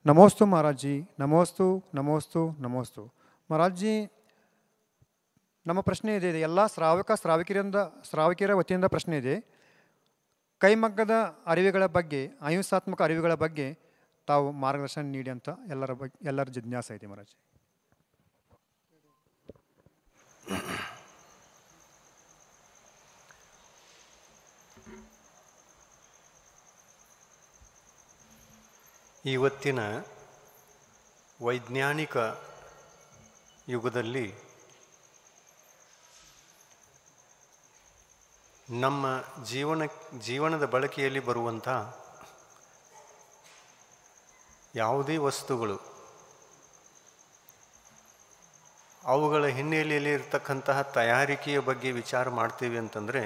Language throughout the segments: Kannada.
ನಮೋಸ್ತು ಮಹಾರಾಜ್ ಜಿ, ನಮೋಸ್ತು ನಮೋಸ್ತು ನಮೋಸ್ತು. ಮಹಾರಾಜ್ ಜಿ, ನಮ್ಮ ಪ್ರಶ್ನೆ ಇದೆ, ಎಲ್ಲ ಶ್ರಾವಕಿಯರ ವತಿಯಿಂದ ಪ್ರಶ್ನೆ ಇದೆ. ಕೈಮಗ್ಗದ ಅರಿವುಗಳ ಬಗ್ಗೆ, ಅಹಿಂಸಾತ್ಮಕ ಅರಿವುಗಳ ಬಗ್ಗೆ ತಾವು ಮಾರ್ಗದರ್ಶನ ನೀಡಿ ಅಂತ ಎಲ್ಲರ ಜಿಜ್ಞಾಸ ಇದೆ ಮಹಾರಾಜ್. ಇವತ್ತಿನ ವೈಜ್ಞಾನಿಕ ಯುಗದಲ್ಲಿ ನಮ್ಮ ಜೀವನದ ಬಳಕೆಯಲ್ಲಿ ಬರುವಂಥ ಯಾವುದೇ ವಸ್ತುಗಳು, ಅವುಗಳ ಹಿನ್ನೆಲೆಯಲ್ಲಿ ಇರತಕ್ಕಂತಹ ತಯಾರಿಕೆಯ ಬಗ್ಗೆ ವಿಚಾರ ಮಾಡ್ತೀವಿ ಅಂತಂದರೆ,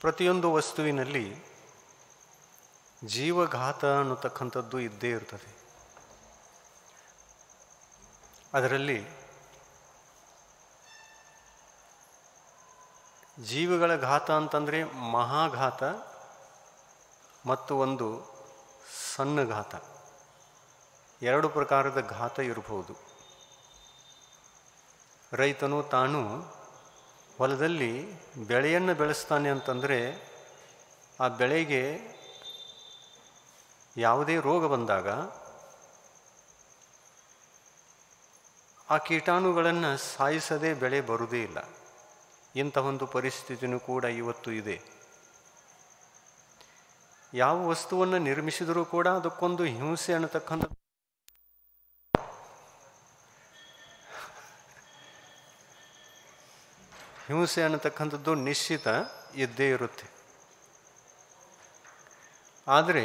ಪ್ರತಿಯೊಂದು ವಸ್ತುವಿನಲ್ಲಿ ಜೀವಘಾತ ಅನ್ನತಕ್ಕಂಥದ್ದು ಇದ್ದೇ ಇರ್ತದೆ. ಅದರಲ್ಲಿ ಜೀವಿಗಳ ಘಾತ ಅಂತಂದರೆ ಮಹಾಘಾತ ಮತ್ತು ಒಂದು ಸಣ್ಣ ಘಾತ, ಎರಡು ಪ್ರಕಾರದ ಘಾತ ಇರಬಹುದು. ರೈತನು ತಾನು ಹೊಲದಲ್ಲಿ ಬೆಳೆಯನ್ನು ಬೆಳೆಸ್ತಾನೆ ಅಂತಂದರೆ, ಆ ಬೆಳೆಗೆ ಯಾವುದೇ ರೋಗ ಬಂದಾಗ ಆ ಕೀಟಾಣುಗಳನ್ನು ಸಾಯಿಸದೆ ಬೆಳೆ ಬರುವುದೇ ಇಲ್ಲ. ಇಂಥ ಒಂದು ಪರಿಸ್ಥಿತಿಯೂ ಕೂಡ ಇವತ್ತು ಇದೆ. ಯಾವ ವಸ್ತುವನ್ನು ನಿರ್ಮಿಸಿದರೂ ಕೂಡ ಅದಕ್ಕೊಂದು ಹಿಂಸೆ ಅನ್ನತಕ್ಕಂಥದ್ದು ನಿಶ್ಚಿತ ಇದ್ದೇ ಇರುತ್ತೆ. ಆದರೆ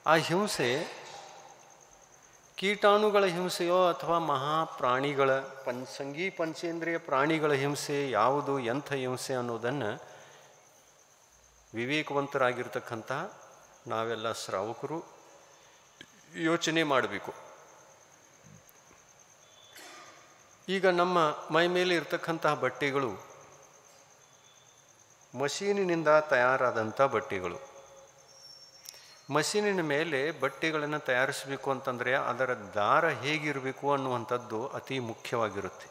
ಆ ಹಿಂಸೆ ಕೀಟಾಣುಗಳ ಹಿಂಸೆಯೋ ಅಥವಾ ಮಹಾಪ್ರಾಣಿಗಳ ಪಂಚೇಂದ್ರಿಯ ಪ್ರಾಣಿಗಳ ಹಿಂಸೆ ಯಾವುದು, ಎಂಥ ಹಿಂಸೆ ಅನ್ನೋದನ್ನು ವಿವೇಕವಂತರಾಗಿರ್ತಕ್ಕಂಥ ನಾವೆಲ್ಲ ಶ್ರಾವಕರು ಯೋಚನೆ ಮಾಡಬೇಕು. ಈಗ ನಮ್ಮ ಮೈ ಮೇಲೆ ಇರ್ತಕ್ಕಂತಹ ಬಟ್ಟೆಗಳು ಮಷೀನಿನಿಂದ ತಯಾರಾದಂಥ ಬಟ್ಟೆಗಳು. ಮಷೀನಿನ ಮೇಲೆ ಬಟ್ಟೆಗಳನ್ನು ತಯಾರಿಸಬೇಕು ಅಂತಂದರೆ ಅದರ ದಾರ ಹೇಗಿರಬೇಕು ಅನ್ನುವಂಥದ್ದು ಅತಿ ಮುಖ್ಯವಾಗಿರುತ್ತೆ.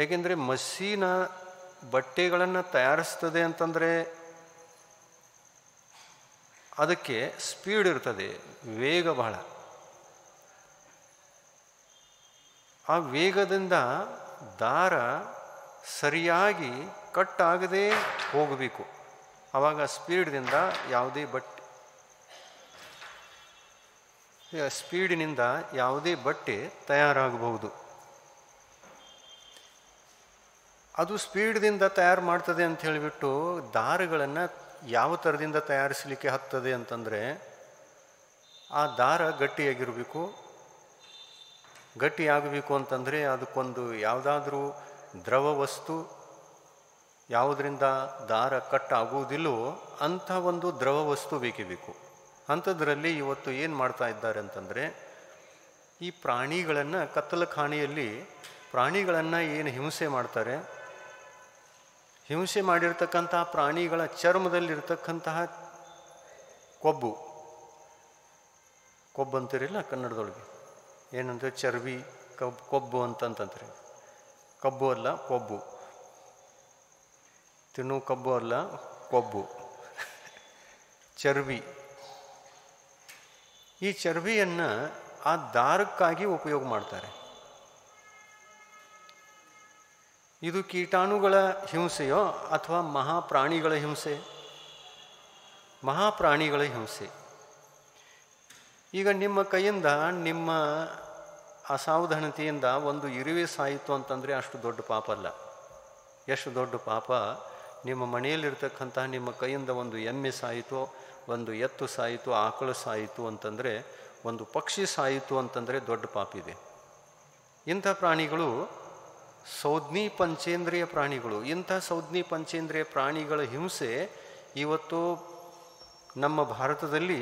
ಏಕೆಂದರೆ ಮಷೀನ ಬಟ್ಟೆಗಳನ್ನು ತಯಾರಿಸ್ತದೆ ಅಂತಂದರೆ ಅದಕ್ಕೆ ಸ್ಪೀಡ್ ಇರ್ತದೆ, ವೇಗ ಬಹಳ. ಆ ವೇಗದಿಂದ ದಾರ ಸರಿಯಾಗಿ ಕಟ್ ಆಗದೆ ಹೋಗಬೇಕು. ಆವಾಗ ಸ್ಪೀಡಿನಿಂದ ಯಾವುದೇ ಬಟ್ಟೆ ತಯಾರಾಗಬಹುದು. ಅದು ಸ್ಪೀಡ್ದಿಂದ ತಯಾರು ಮಾಡ್ತದೆ ಅಂತ ಹೇಳಿಬಿಟ್ಟು ದಾರಗಳನ್ನು ಯಾವ ಥರದಿಂದ ತಯಾರಿಸಲಿಕ್ಕೆ ಹತ್ತದೆ ಅಂತಂದರೆ, ಆ ದಾರ ಗಟ್ಟಿಯಾಗಿರಬೇಕು. ಗಟ್ಟಿಯಾಗಬೇಕು ಅಂತಂದರೆ ಅದಕ್ಕೊಂದು ಯಾವುದಾದ್ರೂ ದ್ರವ ವಸ್ತು, ಯಾವುದರಿಂದ ದಾರ ಕಟ್ ಆಗುವುದಿಲ್ಲವೋ ಅಂಥ ಒಂದು ದ್ರವ ವಸ್ತು ಬೇಕೇ ಬೇಕು. ಅಂಥದ್ರಲ್ಲಿ ಇವತ್ತು ಏನು ಮಾಡ್ತಾ ಇದ್ದಾರೆ ಅಂತಂದರೆ, ಈ ಪ್ರಾಣಿಗಳನ್ನು ಕತ್ತಲಖಾನೆಯಲ್ಲಿ ಪ್ರಾಣಿಗಳನ್ನು ಏನು ಹಿಂಸೆ ಮಾಡ್ತಾರೆ, ಹಿಂಸೆ ಮಾಡಿರ್ತಕ್ಕಂತಹ ಪ್ರಾಣಿಗಳ ಚರ್ಮದಲ್ಲಿರ್ತಕ್ಕಂತಹ ಕೊಬ್ಬು ಅಂತೀರಿಲ್ಲ ಕನ್ನಡದೊಳಗೆ, ಏನಂದರೆ ಚರ್ಬಿ ಕೊಬ್ಬು ಅಂತಂತಂತಾರೆ. ಕಬ್ಬು ಅಲ್ಲ, ಕೊಬ್ಬು. ತಿನ್ನು ಕಬ್ಬು ಅಲ್ಲ, ಕೊಬ್ಬು, ಚರ್ಬಿ. ಈ ಚರ್ಬಿಯನ್ನು ಆ ದಾರಕ್ಕಾಗಿ ಉಪಯೋಗ ಮಾಡ್ತಾರೆ. ಇದು ಕೀಟಾಣುಗಳ ಹಿಂಸೆಯೋ ಅಥವಾ ಮಹಾಪ್ರಾಣಿಗಳ ಹಿಂಸೆ? ಮಹಾಪ್ರಾಣಿಗಳ ಹಿಂಸೆ. ಈಗ ನಿಮ್ಮ ಕೈಯಿಂದ, ನಿಮ್ಮ ಅಸಾವಧಾನತೆಯಿಂದ ಒಂದು ಇರುವೆ ಸಾಯಿತು ಅಂತಂದರೆ ಅಷ್ಟು ದೊಡ್ಡ ಪಾಪ ಅಲ್ಲ. ಎಷ್ಟು ದೊಡ್ಡ ಪಾಪ ನಿಮ್ಮ ಮನೆಯಲ್ಲಿರ್ತಕ್ಕಂತಹ ನಿಮ್ಮ ಕೈಯಿಂದ ಒಂದು ಎಮ್ಮೆ ಸಾಯಿತು, ಒಂದು ಎತ್ತು ಸಾಯಿತು, ಆಕಳು ಸಾಯಿತು ಅಂತಂದರೆ, ಒಂದು ಪಕ್ಷಿ ಸಾಯಿತು ಅಂತಂದರೆ ದೊಡ್ಡ ಪಾಪಿದೆ. ಇಂಥ ಪ್ರಾಣಿಗಳು ಸಂಜ್ಞಿ ಪಂಚೇಂದ್ರಿಯ ಪ್ರಾಣಿಗಳು. ಇಂಥ ಸಂಜ್ಞಿ ಪಂಚೇಂದ್ರಿಯ ಪ್ರಾಣಿಗಳ ಹಿಂಸೆ ಇವತ್ತು ನಮ್ಮ ಭಾರತದಲ್ಲಿ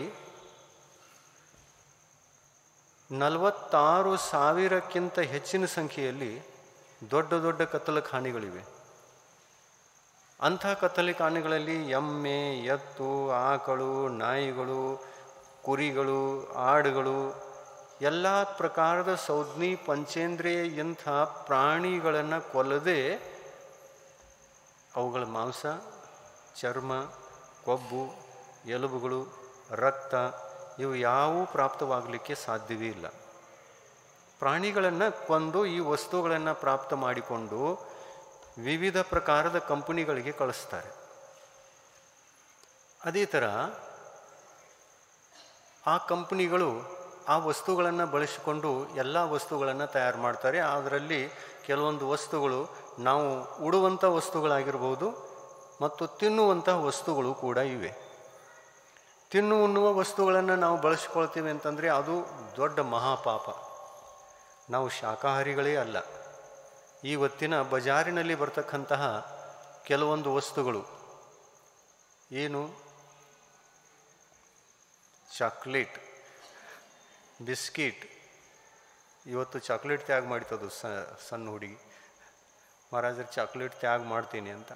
46,000ಕ್ಕಿಂತ ಹೆಚ್ಚಿನ ಸಂಖ್ಯೆಯಲ್ಲಿ ದೊಡ್ಡ ದೊಡ್ಡ ಕತ್ತಲಖಾನೆಗಳಿವೆ. ಅಂಥ ಕತ್ತಲೆಖಾನೆಗಳಲ್ಲಿ ಎಮ್ಮೆ, ಎತ್ತು, ಆಕಳು, ನಾಯಿಗಳು, ಕುರಿಗಳು, ಆಡುಗಳು, ಎಲ್ಲ ಪ್ರಕಾರದ ಸಂಜ್ಞೆ ಪಂಚೇಂದ್ರಿಯ ಇಂಥ ಪ್ರಾಣಿಗಳನ್ನು ಕೊಲ್ಲದೆ ಅವುಗಳ ಮಾಂಸ, ಚರ್ಮ, ಕೊಬ್ಬು, ಎಲುಬುಗಳು, ರಕ್ತ ಇವು ಯಾವುವು ಪ್ರಾಪ್ತವಾಗಲಿಕ್ಕೆ ಸಾಧ್ಯವೇ ಇಲ್ಲ. ಪ್ರಾಣಿಗಳನ್ನು ಕೊಂದು ಈ ವಸ್ತುಗಳನ್ನು ಪ್ರಾಪ್ತ ಮಾಡಿಕೊಂಡು ವಿವಿಧ ಪ್ರಕಾರದ ಕಂಪನಿಗಳಿಗೆ ಕಳಿಸ್ತಾರೆ. ಅದೇ ಥರ ಆ ಕಂಪನಿಗಳು ಆ ವಸ್ತುಗಳನ್ನು ಬಳಸಿಕೊಂಡು ಎಲ್ಲ ವಸ್ತುಗಳನ್ನು ತಯಾರು ಮಾಡ್ತಾರೆ. ಅದರಲ್ಲಿ ಕೆಲವೊಂದು ವಸ್ತುಗಳು ನಾವು ಉಡುವಂಥ ವಸ್ತುಗಳಾಗಿರ್ಬೋದು ಮತ್ತು ತಿನ್ನುವಂಥ ವಸ್ತುಗಳು ಕೂಡ ಇವೆ. ಉಣ್ಣುವ ವಸ್ತುಗಳನ್ನು ನಾವು ಬಳಸ್ಕೊಳ್ತೀವಿ ಅಂತಂದರೆ ಅದು ದೊಡ್ಡ ಮಹಾಪಾಪ. ನಾವು ಶಾಕಾಹಾರಿಗಳೇ ಅಲ್ಲ. ಇವತ್ತಿನ ಬಜಾರಿನಲ್ಲಿ ಬರ್ತಕ್ಕಂತಹ ಕೆಲವೊಂದು ವಸ್ತುಗಳು ಏನು, ಚಾಕ್ಲೇಟ್, ಬಿಸ್ಕಿಟ್. ಇವತ್ತು ಚಾಕ್ಲೇಟ್ ತ್ಯಾಗ ಮಾಡಿತದು ಸಣ್ಣ ಹುಡುಗಿ, ಮಹಾರಾಜರು ಚಾಕ್ಲೇಟ್ ತ್ಯಾಗ ಮಾಡ್ತೀನಿ ಅಂತ.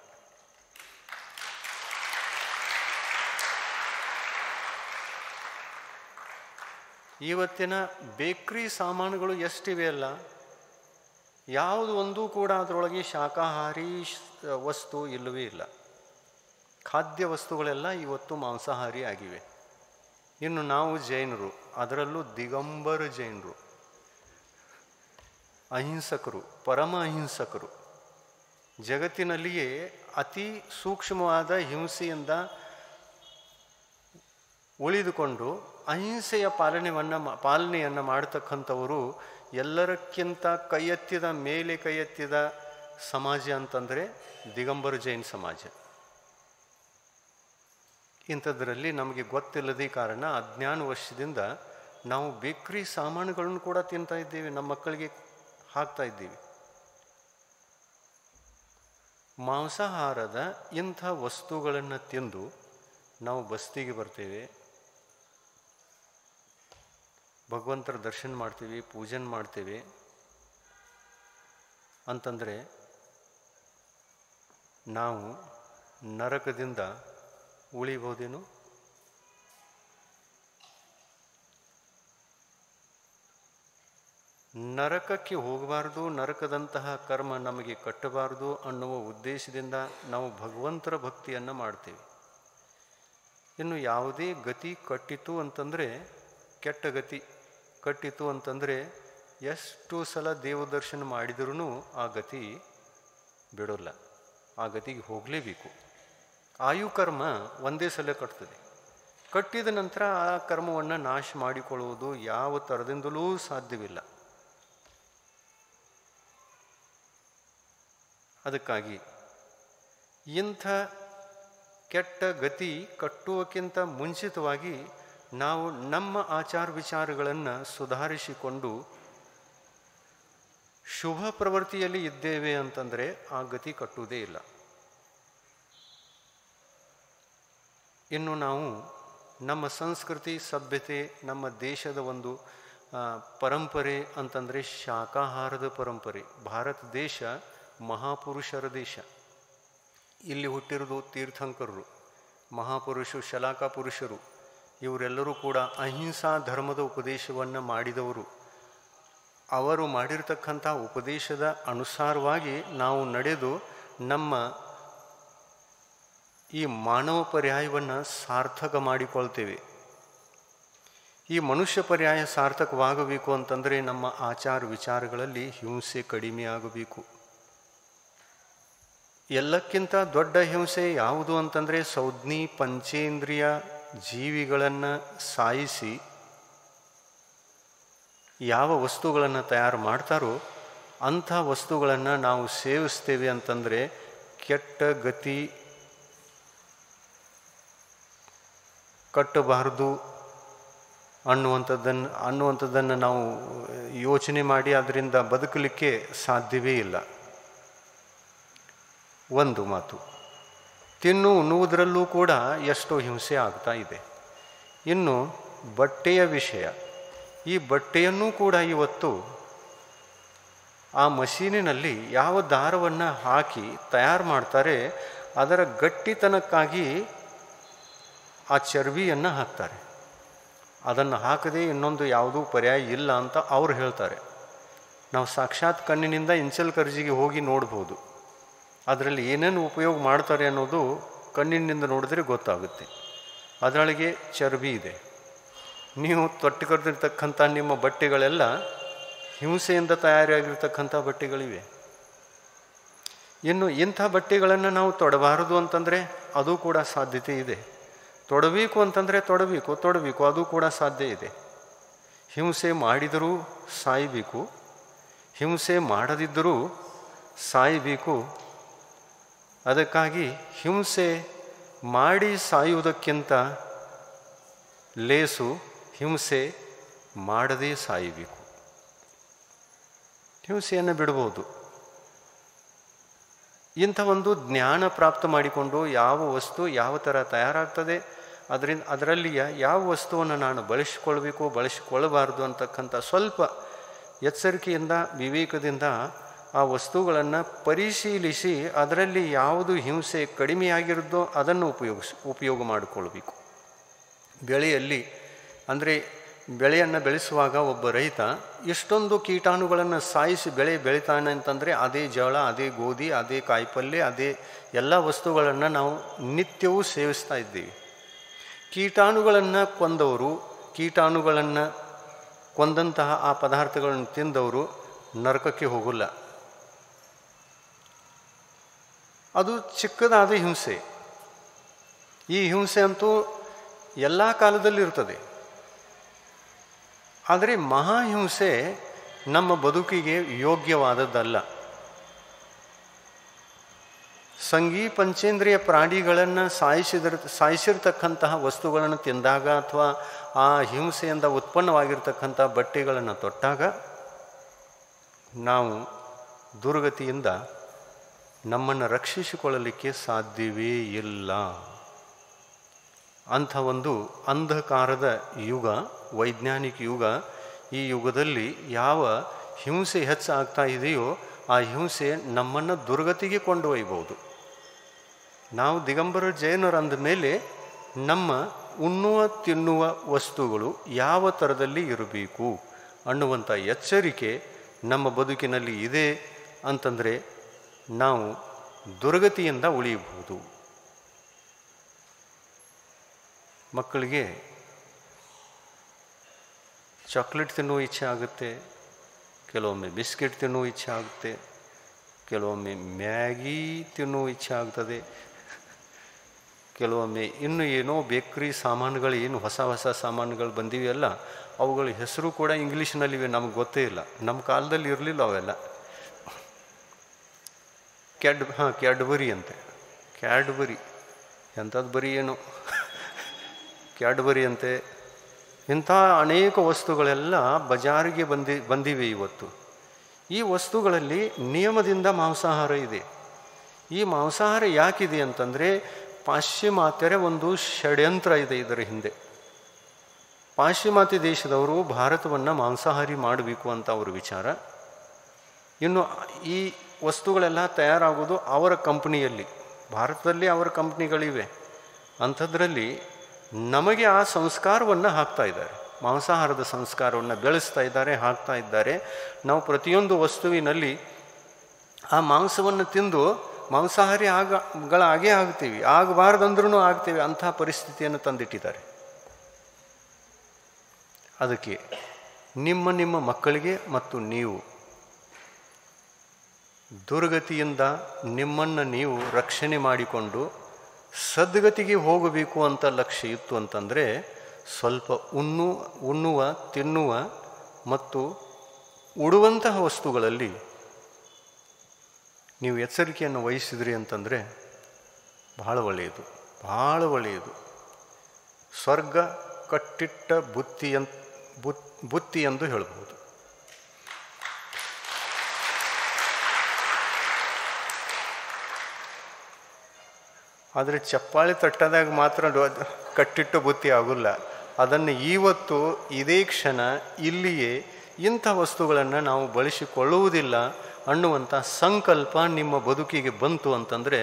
ಇವತ್ತಿನ ಬೇಕ್ರಿ ಸಾಮಾನುಗಳು ಎಷ್ಟಿವೆ ಅಲ್ಲ, ಯಾವುದು ಒಂದೂ ಕೂಡ ಅದರೊಳಗೆ ಶಾಕಾಹಾರಿ ವಸ್ತು ಇಲ್ಲವೇ ಇಲ್ಲ. ಖಾದ್ಯ ವಸ್ತುಗಳೆಲ್ಲ ಇವತ್ತು ಮಾಂಸಾಹಾರಿ ಆಗಿವೆ. ಇನ್ನು ನಾವು ಜೈನರು, ಅದರಲ್ಲೂ ದಿಗಂಬರ ಜೈನರು, ಅಹಿಂಸಕರು, ಪರಮ ಅಹಿಂಸಕರು, ಜಗತ್ತಿನಲ್ಲಿಯೇ ಅತಿ ಸೂಕ್ಷ್ಮವಾದ ಹಿಂಸೆಯಿಂದ ಉಳಿದುಕೊಂಡು ಅಹಿಂಸೆಯ ಪಾಲನೆಯನ್ನು ಮಾಡತಕ್ಕಂಥವರು ಎಲ್ಲರಕ್ಕಿಂತ ಕೈ ಎತ್ತಿದ ಸಮಾಜ ಅಂತಂದರೆ ದಿಗಂಬರ ಜೈನ್ ಸಮಾಜ. ಇಂಥದ್ರಲ್ಲಿ ನಮಗೆ ಗೊತ್ತಿಲ್ಲದ ಕಾರಣ ಅಜ್ಞಾನ ವರ್ಷದಿಂದ ನಾವು ಬೇಕ್ರಿ ಸಾಮಾನುಗಳನ್ನು ಕೂಡ ತಿಂತಾ ಇದ್ದೀವಿ, ನಮ್ಮ ಮಕ್ಕಳಿಗೆ ಹಾಕ್ತಾ ಇದ್ದೀವಿ. ಮಾಂಸಾಹಾರದ ಇಂಥ ವಸ್ತುಗಳನ್ನು ತಿಂದು ನಾವು ಬಸ್ತಿಗೆ ಬರ್ತೇವೆ, ಭಗವಂತರ ದರ್ಶನ ಮಾಡ್ತೀವಿ, ಪೂಜನೆ ಮಾಡ್ತೇವೆ ಅಂತಂದರೆ ನಾವು ನರಕದಿಂದ ಉಳಿಬಹುದೇನು? ನರಕಕ್ಕೆ ಹೋಗಬಾರ್ದು, ನರಕದಂತಹ ಕರ್ಮ ನಮಗೆ ಕಟ್ಟಬಾರದು ಅನ್ನುವ ಉದ್ದೇಶದಿಂದ ನಾವು ಭಗವಂತರ ಭಕ್ತಿಯನ್ನು ಮಾಡ್ತೇವೆ. ಇನ್ನು ಯಾವುದೇ ಗತಿ ಕಟ್ಟಿತು ಅಂತಂದರೆ, ಕೆಟ್ಟ ಗತಿ ಕಟ್ಟಿತು ಅಂತಂದರೆ ಎಷ್ಟು ಸಲ ದೇವದರ್ಶನ ಮಾಡಿದ್ರೂ ಆ ಗತಿ ಬಿಡೋಲ್ಲ, ಆ ಗತಿಗೆ ಹೋಗಲೇಬೇಕು. ಆಯುಕರ್ಮ ಒಂದೇ ಸಲ ಕಟ್ತದೆ. ಕಟ್ಟಿದ ನಂತರ ಆ ಕರ್ಮವನ್ನು ನಾಶ ಮಾಡಿಕೊಳ್ಳುವುದು ಯಾವ ಥರದಿಂದಲೂ ಸಾಧ್ಯವಿಲ್ಲ. ಅದಕ್ಕಾಗಿ ಇಂಥ ಕೆಟ್ಟ ಗತಿ ಕಟ್ಟುವಕ್ಕಿಂತ ಮುಂಚಿತವಾಗಿ ನಾವು ನಮ್ಮ ಆಚಾರ ವಿಚಾರಗಳನ್ನು ಸುಧಾರಿಸಿಕೊಂಡು ಶುಭ ಪ್ರವೃತ್ತಿಯಲ್ಲಿ ಇದ್ದೇವೆ ಅಂತಂದರೆ ಆ ಗತಿ ಕಟ್ಟುವುದೇ ಇಲ್ಲ. ಇನ್ನು ನಾವು ನಮ್ಮ ಸಂಸ್ಕೃತಿ, ಸಭ್ಯತೆ, ನಮ್ಮ ದೇಶದ ಒಂದು ಪರಂಪರೆ ಅಂತಂದರೆ ಶಾಕಾಹಾರದ ಪರಂಪರೆ. ಭಾರತ ದೇಶ ಮಹಾಪುರುಷರ ದೇಶ. ಇಲ್ಲಿ ಹುಟ್ಟಿರೋದು ತೀರ್ಥಂಕರರು, ಮಹಾಪುರುಷರು, ಶಲಾಕ ಪುರುಷರು. ಇವರೆಲ್ಲರೂ ಕೂಡ ಅಹಿಂಸಾ ಧರ್ಮದ ಉಪದೇಶವನ್ನು ಮಾಡಿದವರು. ಅವರು ಮಾಡಿರ್ತಕ್ಕಂಥ ಉಪದೇಶದ ಅನುಸಾರವಾಗಿ ನಾವು ನಡೆದು ನಮ್ಮ ಈ ಮಾನವ ಪರ್ಯಾಯವನ್ನು ಸಾರ್ಥಕ ಮಾಡಿಕೊಳ್ತೇವೆ. ಈ ಮನುಷ್ಯ ಪರ್ಯಾಯ ಸಾರ್ಥಕವಾಗಬೇಕು ಅಂತಂದರೆ ನಮ್ಮ ಆಚಾರ ವಿಚಾರಗಳಲ್ಲಿ ಹಿಂಸೆ ಕಡಿಮೆ ಆಗಬೇಕು. ಎಲ್ಲಕ್ಕಿಂತ ದೊಡ್ಡ ಹಿಂಸೆ ಯಾವುದು ಅಂತಂದರೆ ಸಂಜ್ಞೆ ಪಂಚೇಂದ್ರಿಯ ಜೀವಿಗಳನ್ನು ಸಾಯಿಸಿ ಯಾವ ವಸ್ತುಗಳನ್ನು ತಯಾರು ಮಾಡ್ತಾರೋ ಅಂಥ ವಸ್ತುಗಳನ್ನು ನಾವು ಸೇವಿಸ್ತೇವೆ ಅಂತಂದರೆ ಕೆಟ್ಟ ಗತಿ ಕಟ್ಟಬಾರದು ಅನ್ನುವಂಥದ್ದನ್ನು ನಾವು ಯೋಚನೆ ಮಾಡಿ ಅದರಿಂದ ಬದುಕಲಿಕ್ಕೆ ಸಾಧ್ಯವೇ ಇಲ್ಲ. ಒಂದು ಮಾತು, ಉಣ್ಣುವುದರಲ್ಲೂ ಕೂಡ ಎಷ್ಟೋ ಹಿಂಸೆ ಆಗ್ತಾ ಇದೆ. ಇನ್ನು ಬಟ್ಟೆಯ ವಿಷಯ, ಈ ಬಟ್ಟೆಯನ್ನೂ ಕೂಡ ಇವತ್ತು ಆ ಮಷೀನಿನಲ್ಲಿ ಯಾವ ದಾರವನ್ನು ಹಾಕಿ ತಯಾರು ಮಾಡ್ತಾರೆ ಅದರ ಗಟ್ಟಿತನಕ್ಕಾಗಿ ಆ ಚರ್ಬಿಯನ್ನು ಹಾಕ್ತಾರೆ. ಅದನ್ನು ಹಾಕದೆ ಇನ್ನೊಂದು ಯಾವುದೂ ಪರ್ಯಾಯ ಇಲ್ಲ ಅಂತ ಅವ್ರು ಹೇಳ್ತಾರೆ. ನಾವು ಸಾಕ್ಷಾತ್ ಕಣ್ಣಿನಿಂದ ಇಂಚಲ್ ಕರ್ಜಿಗೆ ಹೋಗಿ ನೋಡ್ಬೋದು. ಅದರಲ್ಲಿ ಏನೇನು ಉಪಯೋಗ ಮಾಡ್ತಾರೆ ಅನ್ನೋದು ಕಣ್ಣಿನಿಂದ ನೋಡಿದ್ರೆ ಗೊತ್ತಾಗುತ್ತೆ. ಅದರೊಳಗೆ ಚರ್ಬಿ ಇದೆ. ನೀವು ತೊಟ್ಟಿಕೊಡ್ತಿರ್ತಕ್ಕಂಥ ನಿಮ್ಮ ಬಟ್ಟೆಗಳೆಲ್ಲ ಹಿಂಸೆಯಿಂದ ತಯಾರಾಗಿರ್ತಕ್ಕಂಥ ಬಟ್ಟೆಗಳಿವೆ. ಇನ್ನು ಇಂಥ ಬಟ್ಟೆಗಳನ್ನು ನಾವು ತೊಡಬಾರದು ಅಂತಂದರೆ ಅದು ಕೂಡ ಸಾಧ್ಯತೆ ಇದೆ. ತೊಡಬೇಕು ಅಂತಂದರೆ ತೊಡಬೇಕು ಅದು ಕೂಡ ಸಾಧ್ಯ ಇದೆ. ಹಿಂಸೆ ಮಾಡಿದರೂ ಸಾಯಬೇಕು, ಹಿಂಸೆ ಮಾಡದಿದ್ದರೂ ಸಾಯಬೇಕು. ಅದಕ್ಕಾಗಿ ಹಿಂಸೆ ಮಾಡಿ ಸಾಯುವುದಕ್ಕಿಂತ ಲೇಸು ಹಿಂಸೆ ಮಾಡದೇ ಸಾಯಬೇಕು. ಹಿಂಸೆಯನ್ನು ಬಿಡ್ಬೋದು. ಇಂಥ ಒಂದು ಜ್ಞಾನ ಪ್ರಾಪ್ತ ಮಾಡಿಕೊಂಡು ಯಾವ ವಸ್ತು ಯಾವ ಥರ ತಯಾರಾಗ್ತದೆ, ಅದರಲ್ಲಿಯ ಯಾವ ವಸ್ತುವನ್ನು ನಾನು ಬಳಸಿಕೊಳ್ಳಬಾರ್ದು ಅಂತಕ್ಕಂಥ ಸ್ವಲ್ಪ ಎಚ್ಚರಿಕೆಯಿಂದ ವಿವೇಕದಿಂದ ಆ ವಸ್ತುಗಳನ್ನು ಪರಿಶೀಲಿಸಿ ಅದರಲ್ಲಿ ಯಾವುದು ಹಿಂಸೆ ಕಡಿಮೆಯಾಗಿರುತ್ತೋ ಅದನ್ನು ಉಪಯೋಗ ಮಾಡಿಕೊಳ್ಬೇಕು. ಬೆಳೆಯಲ್ಲಿ ಅಂದರೆ ಬೆಳೆಯನ್ನು ಬೆಳೆಸುವಾಗ ಒಬ್ಬ ರೈತ ಎಷ್ಟೊಂದು ಕೀಟಾಣುಗಳನ್ನು ಸಾಯಿಸಿ ಬೆಳೆ ಬೆಳಿತಾನೆ ಅಂತಂದರೆ ಅದೇ ಜೋಳ, ಅದೇ ಗೋಧಿ, ಅದೇ ಕಾಯಿಪಲ್ಯ, ಅದೇ ಎಲ್ಲ ವಸ್ತುಗಳನ್ನು ನಾವು ನಿತ್ಯವೂ ಸೇವಿಸ್ತಾ ಇದ್ದೀವಿ. ಕೀಟಾಣುಗಳನ್ನು ಕೊಂದವರು, ಕೀಟಾಣುಗಳನ್ನು ಕೊಂದಂತಹ ಆ ಪದಾರ್ಥಗಳನ್ನು ತಿಂದವರು ನರಕಕ್ಕೆ ಹೋಗಲ್ಲ. ಅದು ಚಿಕ್ಕದಾದ ಹಿಂಸೆ. ಈ ಹಿಂಸೆ ಅಂತೂ ಎಲ್ಲ ಕಾಲದಲ್ಲಿ ಇರ್ತದೆ. ಆದರೆ ಮಹಾಹಿಂಸೆ ನಮ್ಮ ಬದುಕಿಗೆ ಯೋಗ್ಯವಾದದ್ದಲ್ಲ. ಸಂಘಿ ಪಂಚೇಂದ್ರಿಯ ಪ್ರಾಣಿಗಳನ್ನು ಸಾಯಿಸಿರ್ತಕ್ಕಂತಹ ವಸ್ತುಗಳನ್ನು ತಿಂದಾಗ ಅಥವಾ ಆ ಹಿಂಸೆಯಿಂದ ಉತ್ಪನ್ನವಾಗಿರ್ತಕ್ಕಂಥ ಬಟ್ಟೆಗಳನ್ನು ತೊಟ್ಟಾಗ ನಾವು ದುರ್ಗತಿಯಿಂದ ನಮ್ಮನ್ನು ರಕ್ಷಿಸಿಕೊಳ್ಳಲಿಕ್ಕೆ ಸಾಧ್ಯವೇ ಇಲ್ಲ. ಅಂಥ ಒಂದು ಅಂಧಕಾರದ ಯುಗ, ವೈಜ್ಞಾನಿಕ ಯುಗ. ಈ ಯುಗದಲ್ಲಿ ಯಾವ ಹಿಂಸೆ ಹೆಚ್ಚಾಗ್ತಾ ಇದೆಯೋ ಆ ಹಿಂಸೆ ನಮ್ಮನ್ನು ದುರ್ಗತಿಗೆ ಕೊಂಡೊಯ್ಬೋದು. ನಾವು ದಿಗಂಬರ ಜೈನರಂದ ಮೇಲೆ ನಮ್ಮ ಉಣ್ಣುವ ತಿನ್ನುವ ವಸ್ತುಗಳು ಯಾವ ಥರದಲ್ಲಿ ಇರಬೇಕು ಅನ್ನುವಂಥ ಎಚ್ಚರಿಕೆ ನಮ್ಮ ಬದುಕಿನಲ್ಲಿ ಇದೆ ಅಂತಂದರೆ ನಾವು ದುರ್ಗತಿಯಿಂದ ಉಳಿಯಬಹುದು. ಮಕ್ಕಳಿಗೆ ಚಾಕ್ಲೇಟ್ ತಿನ್ನುವ ಇಚ್ಛೆ ಆಗುತ್ತೆ, ಕೆಲವೊಮ್ಮೆ ಬಿಸ್ಕೆಟ್ ತಿನ್ನುವ ಇಚ್ಛೆ ಆಗುತ್ತೆ, ಕೆಲವೊಮ್ಮೆ ಮ್ಯಾಗಿ ತಿನ್ನುವ ಇಚ್ಛೆ ಆಗ್ತದೆ, ಕೆಲವೊಮ್ಮೆ ಇನ್ನು ಏನೋ ಬೇಕ್ರಿ ಸಾಮಾನುಗಳು ಏನು ಹೊಸ ಹೊಸ ಸಾಮಾನುಗಳು ಬಂದಿವೆಯಲ್ಲ ಅವುಗಳ ಹೆಸರು ಕೂಡ ಇಂಗ್ಲೀಷ್ನಲ್ಲಿವೆ, ನಮಗೆ ಗೊತ್ತೇ ಇಲ್ಲ. ನಮ್ಮ ಕಾಲದಲ್ಲಿ ಇರಲಿಲ್ಲ ಅವೆಲ್ಲ. ಕ್ಯಾಡ್ಬರಿ ಅಂತೆ, ಕ್ಯಾಡ್ಬರಿ ಎಂಥದ್ದು ಬರಿ ಏನು ಕ್ಯಾಡ್ಬರಿ ಅಂತೆ. ಇಂಥ ಅನೇಕ ವಸ್ತುಗಳೆಲ್ಲ ಬಜಾರಿಗೆ ಬಂದಿವೆ ಇವತ್ತು. ಈ ವಸ್ತುಗಳಲ್ಲಿ ನಿಯಮದಿಂದ ಮಾಂಸಾಹಾರ ಇದೆ. ಈ ಮಾಂಸಾಹಾರ ಯಾಕಿದೆ ಅಂತಂದರೆ ಪಾಶ್ಚಿಮಾತ್ಯರ ಒಂದು ಷಡ್ಯಂತ್ರ ಇದೆ ಇದರ ಹಿಂದೆ. ಪಾಶ್ಚಿಮಾತ್ಯ ದೇಶದವರು ಭಾರತವನ್ನು ಮಾಂಸಾಹಾರಿ ಮಾಡಬೇಕು ಅಂತ ಅವ್ರ ವಿಚಾರ. ಇನ್ನು ಈ ವಸ್ತುಗಳೆಲ್ಲ ತಯಾರಾಗೋದು ಅವರ ಕಂಪ್ನಿಯಲ್ಲಿ, ಭಾರತದಲ್ಲಿ ಅವರ ಕಂಪ್ನಿಗಳಿವೆ. ಅಂಥದ್ರಲ್ಲಿ ನಮಗೆ ಆ ಸಂಸ್ಕಾರವನ್ನು ಹಾಕ್ತಾ ಇದ್ದಾರೆ, ಮಾಂಸಾಹಾರದ ಸಂಸ್ಕಾರವನ್ನು ಬೆಳೆಸ್ತಾ ಇದ್ದಾರೆ, ಹಾಕ್ತಾ ಇದ್ದಾರೆ. ನಾವು ಪ್ರತಿಯೊಂದು ವಸ್ತುವಿನಲ್ಲಿ ಆ ಮಾಂಸವನ್ನು ತಿಂದು ಮಾಂಸಾಹಾರಿ ಆಗೇ ಆಗ್ತೀವಿ, ಆಗಬಾರ್ದಂದ್ರೂ ಆಗ್ತೀವಿ. ಅಂಥ ಪರಿಸ್ಥಿತಿಯನ್ನು ತಂದಿಟ್ಟಿದ್ದಾರೆ. ಅದಕ್ಕೆ ನಿಮ್ಮ ಮಕ್ಕಳಿಗೆ ಮತ್ತು ನೀವು ದುರ್ಗತಿಯಿಂದ ನಿಮ್ಮನ್ನು ನೀವು ರಕ್ಷಣೆ ಮಾಡಿಕೊಂಡು ಸದ್ಗತಿಗೆ ಹೋಗಬೇಕು ಅಂತ ಲಕ್ಷ್ಯ ಇತ್ತು ಅಂತಂದರೆ ಸ್ವಲ್ಪ ಉಣ್ಣುವ ತಿನ್ನುವ ಮತ್ತು ಉಡುವಂತಹ ವಸ್ತುಗಳಲ್ಲಿ ನೀವು ಎಚ್ಚರಿಕೆಯನ್ನು ವಹಿಸಿದ್ರಿ ಅಂತಂದರೆ ಬಹಳ ಒಳ್ಳೆಯದು, ಬಹಳ ಒಳ್ಳೆಯದು. ಸ್ವರ್ಗ ಕಟ್ಟಿಟ್ಟ ಬುತ್ತಿ ಎಂದು ಹೇಳ್ಬೋದು. ಆದರೆ ಚಪ್ಪಾಳೆ ತಟ್ಟದಾಗ ಮಾತ್ರ ಕಟ್ಟಿಟ್ಟ ಬುತ್ತಿ ಆಗೋಲ್ಲ. ಅದನ್ನು ಇವತ್ತು ಇದೇ ಕ್ಷಣ ಇಲ್ಲಿಯೇ ಇಂಥ ವಸ್ತುಗಳನ್ನು ನಾವು ಬಳಸಿಕೊಳ್ಳುವುದಿಲ್ಲ ಅನ್ನುವಂಥ ಸಂಕಲ್ಪ ನಿಮ್ಮ ಬದುಕಿಗೆ ಬಂತು ಅಂತಂದರೆ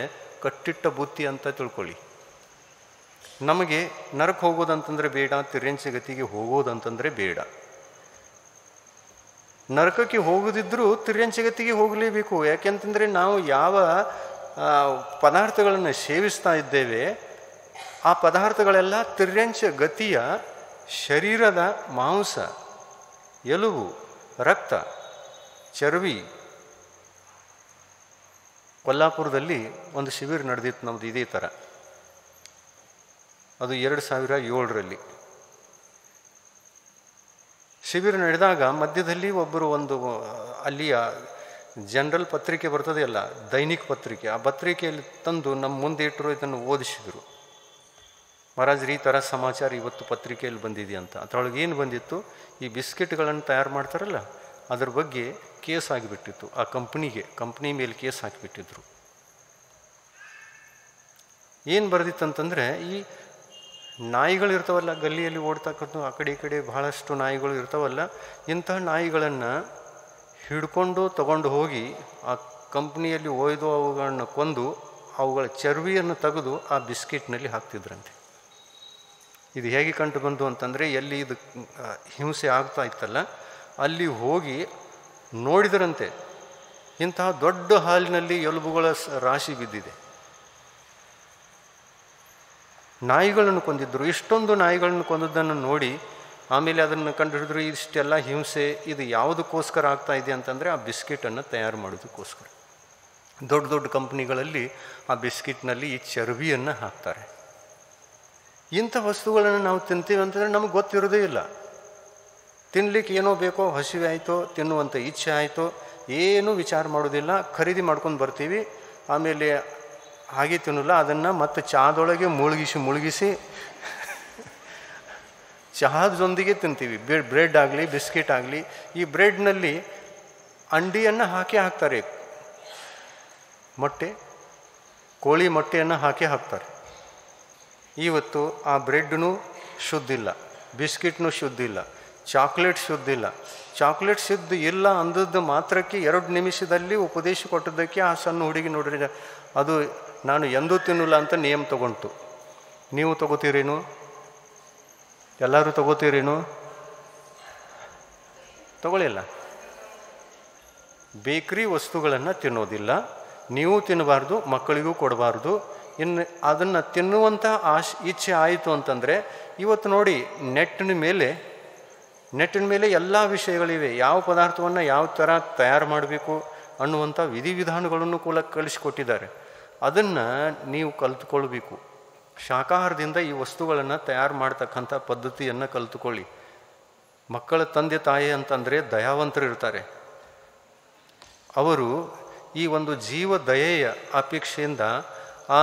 ಕಟ್ಟಿಟ್ಟ ಬುತ್ತಿ ಅಂತ ತಿಳ್ಕೊಳ್ಳಿ. ನಮಗೆ ನರಕ ಹೋಗೋದಂತಂದರೆ ಬೇಡ, ತಿರ್ಯಂಚ ಗತಿಗೆ ಹೋಗೋದಂತಂದರೆ ಬೇಡ. ನರಕಕ್ಕೆ ಹೋಗೋದಿದ್ರೂ ತಿರ್ಯಂಚ ಗತಿಗೆ ಹೋಗಲೇಬೇಕು. ಯಾಕೆಂತಂದರೆ ನಾವು ಯಾವ ಪದಾರ್ಥಗಳನ್ನು ಸೇವಿಸ್ತಾ ಇದ್ದೇವೆ ಆ ಪದಾರ್ಥಗಳೆಲ್ಲ ತಿರ್ಯಂಚ ಗತಿಯ ಶರೀರದ ಮಾಂಸ, ಎಲುಬು, ರಕ್ತ, ಚರ್ವಿ. ಕೊಲ್ಲಾಪುರದಲ್ಲಿ ಒಂದು ಶಿಬಿರ ನಡೆದಿತ್ತು ನಮ್ಮದು ಇದೇ ಥರ. ಅದು 2007ರಲ್ಲಿ ಶಿಬಿರ ನಡೆದಾಗ ಮಧ್ಯದಲ್ಲಿ ಒಬ್ಬರು ಅಲ್ಲಿಯ ಜನರಲ್ ಪತ್ರಿಕೆ ಬರ್ತದೆಯಲ್ಲ, ದೈನಿಕ ಪತ್ರಿಕೆ, ಆ ಪತ್ರಿಕೆಯಲ್ಲಿ ತಂದು ನಮ್ಮ ಮುಂದೆ ಇಟ್ಟರು, ಇದನ್ನು ಓದಿಸಿದರು. ಮಹಾರಾಜರು ಈ ಥರ ಸಮಾಚಾರ ಇವತ್ತು ಪತ್ರಿಕೆಯಲ್ಲಿ ಬಂದಿದೆ ಅಂತ. ಅದರೊಳಗೆ ಏನು ಬಂದಿತ್ತು, ಈ ಬಿಸ್ಕೆಟ್ಗಳನ್ನು ತಯಾರು ಮಾಡ್ತಾರಲ್ಲ ಅದ್ರ ಬಗ್ಗೆ ಕೇಸ್ ಆಗಿಬಿಟ್ಟಿತ್ತು. ಆ ಕಂಪ್ನಿ ಮೇಲೆ ಕೇಸ್ ಹಾಕಿಬಿಟ್ಟಿದ್ರು. ಏನು ಬರೆದಿತ್ತಂತಂದರೆ, ಈ ನಾಯಿಗಳಿರ್ತಾವಲ್ಲ ಗಲ್ಲಿಯಲ್ಲಿ ಓಡ್ತಕ್ಕಂಥ, ಆ ಕಡೆ ಈ ಕಡೆ ಬಹಳಷ್ಟು ನಾಯಿಗಳು ಇರ್ತಾವಲ್ಲ, ಇಂತಹ ನಾಯಿಗಳನ್ನು ಹಿಡ್ಕೊಂಡು ತಗೊಂಡು ಹೋಗಿ ಆ ಕಂಪ್ನಿಯಲ್ಲಿ ಒಯ್ದು ಅವುಗಳನ್ನು ಕೊಂದು ಅವುಗಳ ಚರ್ವಿಯನ್ನು ತೆಗೆದು ಆ ಬಿಸ್ಕೆಟ್ನಲ್ಲಿ ಹಾಕ್ತಿದ್ರಂತೆ. ಇದು ಹೇಗೆ ಕಂಡು ಬಂದು ಅಂತಂದರೆ, ಎಲ್ಲಿ ಇದು ಹಿಂಸೆ ಆಗ್ತಾ ಇತ್ತಲ್ಲ ಅಲ್ಲಿ ಹೋಗಿ ನೋಡಿದರಂತೆ, ಇಂತಹ ದೊಡ್ಡ ಹಾಲಿನಲ್ಲಿ ಎಲುಬುಗಳ ರಾಶಿ ಬಿದ್ದಿದೆ. ನಾಯಿಗಳನ್ನು ಕೊಂದಿದ್ದರು. ಇಷ್ಟೊಂದು ನಾಯಿಗಳನ್ನು ಕೊಂದದ್ದನ್ನು ನೋಡಿ ಆಮೇಲೆ ಅದನ್ನು ಕಂಡುಹಿಡಿದ್ರು, ಇಷ್ಟೆಲ್ಲ ಹಿಂಸೆ ಇದು ಯಾವುದಕ್ಕೋಸ್ಕರ ಆಗ್ತಾ ಇದೆ ಅಂತಂದರೆ ಆ ಬಿಸ್ಕೆಟನ್ನು ತಯಾರು ಮಾಡೋದಕ್ಕೋಸ್ಕರ. ದೊಡ್ಡ ದೊಡ್ಡ ಕಂಪ್ನಿಗಳಲ್ಲಿ ಆ ಬಿಸ್ಕೆಟ್ನಲ್ಲಿ ಈ ಚರ್ವಿಯನ್ನು ಹಾಕ್ತಾರೆ. ಇಂಥ ವಸ್ತುಗಳನ್ನು ನಾವು ತಿಂತೀವಿ ಅಂತಂದರೆ ನಮಗೆ ಗೊತ್ತಿರೋದೇ ಇಲ್ಲ. ತಿನ್ನಲಿಕ್ಕೆ ಏನೋ ಬೇಕೋ, ಹಸಿವೆ ಆಯಿತೋ, ತಿನ್ನುವಂಥ ಇಚ್ಛೆ ಆಯಿತೋ, ಏನೂ ವಿಚಾರ ಮಾಡೋದಿಲ್ಲ, ಖರೀದಿ ಮಾಡ್ಕೊಂಡು ಬರ್ತೀವಿ. ಆಮೇಲೆ ಹಾಗೆ ತಿನ್ನಲ್ಲ, ಅದನ್ನು ಮತ್ತೆ ಚಹಾದೊಳಗೆ ಮುಳುಗಿಸಿ ಚಹಾದೊಂದಿಗೆ ತಿಂತೀವಿ. ಬ್ರೆಡ್ ಆಗಲಿ ಬಿಸ್ಕೆಟ್ ಆಗಲಿ, ಈ ಬ್ರೆಡ್ನಲ್ಲಿ ಅಂಡಿಯನ್ನು ಹಾಕ್ತಾರೆ, ಮೊಟ್ಟೆ, ಕೋಳಿ ಮೊಟ್ಟೆಯನ್ನು ಹಾಕ್ತಾರೆ. ಇವತ್ತು ಆ ಬ್ರೆಡ್ನೂ ಶುದ್ಧ ಇಲ್ಲ, ಬಿಸ್ಕಿಟ್ನೂ ಶುದ್ಧ ಇಲ್ಲ, ಚಾಕ್ಲೇಟ್ ಶುದ್ಧ ಇಲ್ಲ. ಚಾಕ್ಲೇಟ್ ಶುದ್ಧ ಇಲ್ಲ ಅಂದದ್ದು ಮಾತ್ರಕ್ಕೆ 2 ನಿಮಿಷದಲ್ಲಿ ಉಪದೇಶ ಕೊಟ್ಟದ್ದಕ್ಕೆ ಆ ಸಣ್ಣ ಹುಡುಗಿ ನೋಡ್ರಿ, ಅದು ನಾನು ಎಂದೂ ತಿನ್ನಲ್ಲ ಅಂತ ನಿಯಮ ತಗೊಂಡು. ನೀವು ತಗೋತೀರೇನು? ಎಲ್ಲರೂ ತಗೋತೀರೇನು? ತಗೊಳ್ಳಿಲ್ಲ. ಬೇಕ್ರಿ ವಸ್ತುಗಳನ್ನು ತಿನ್ನೋದಿಲ್ಲ, ನೀವು ತಿನ್ನಬಾರ್ದು, ಮಕ್ಕಳಿಗೂ ಕೊಡಬಾರ್ದು. ಇನ್ನು ಅದನ್ನು ತಿನ್ನುವಂಥ ಇಚ್ಛೆ ಆಯಿತು ಅಂತಂದರೆ, ಇವತ್ತು ನೋಡಿ ನೆಟ್ಟಿನ ಮೇಲೆ ಎಲ್ಲ ವಿಷಯಗಳಿವೆ. ಯಾವ ಪದಾರ್ಥವನ್ನು ಯಾವ ಥರ ತಯಾರು ಮಾಡಬೇಕು ಅನ್ನುವಂಥ ವಿಧಿವಿಧಾನಗಳನ್ನು ಕೂಡ ಕಲಿಸಿಕೊಟ್ಟಿದ್ದಾರೆ. ಅದನ್ನು ನೀವು ಕಲಿತುಕೊಳ್ಬೇಕು. ಶಾಕಾಹಾರದಿಂದ ಈ ವಸ್ತುಗಳನ್ನು ತಯಾರು ಮಾಡ್ತಕ್ಕಂಥ ಪದ್ಧತಿಯನ್ನು ಕಲಿತುಕೊಳ್ಳಿ. ಮಕ್ಕಳ ತಂದೆ ತಾಯಿ ಅಂತಂದರೆ ದಯಾವಂತರು ಇರ್ತಾರೆ. ಅವರು ಈ ಒಂದು ಜೀವ ದಯೆಯ ಅಪೇಕ್ಷೆಯಿಂದ ಆ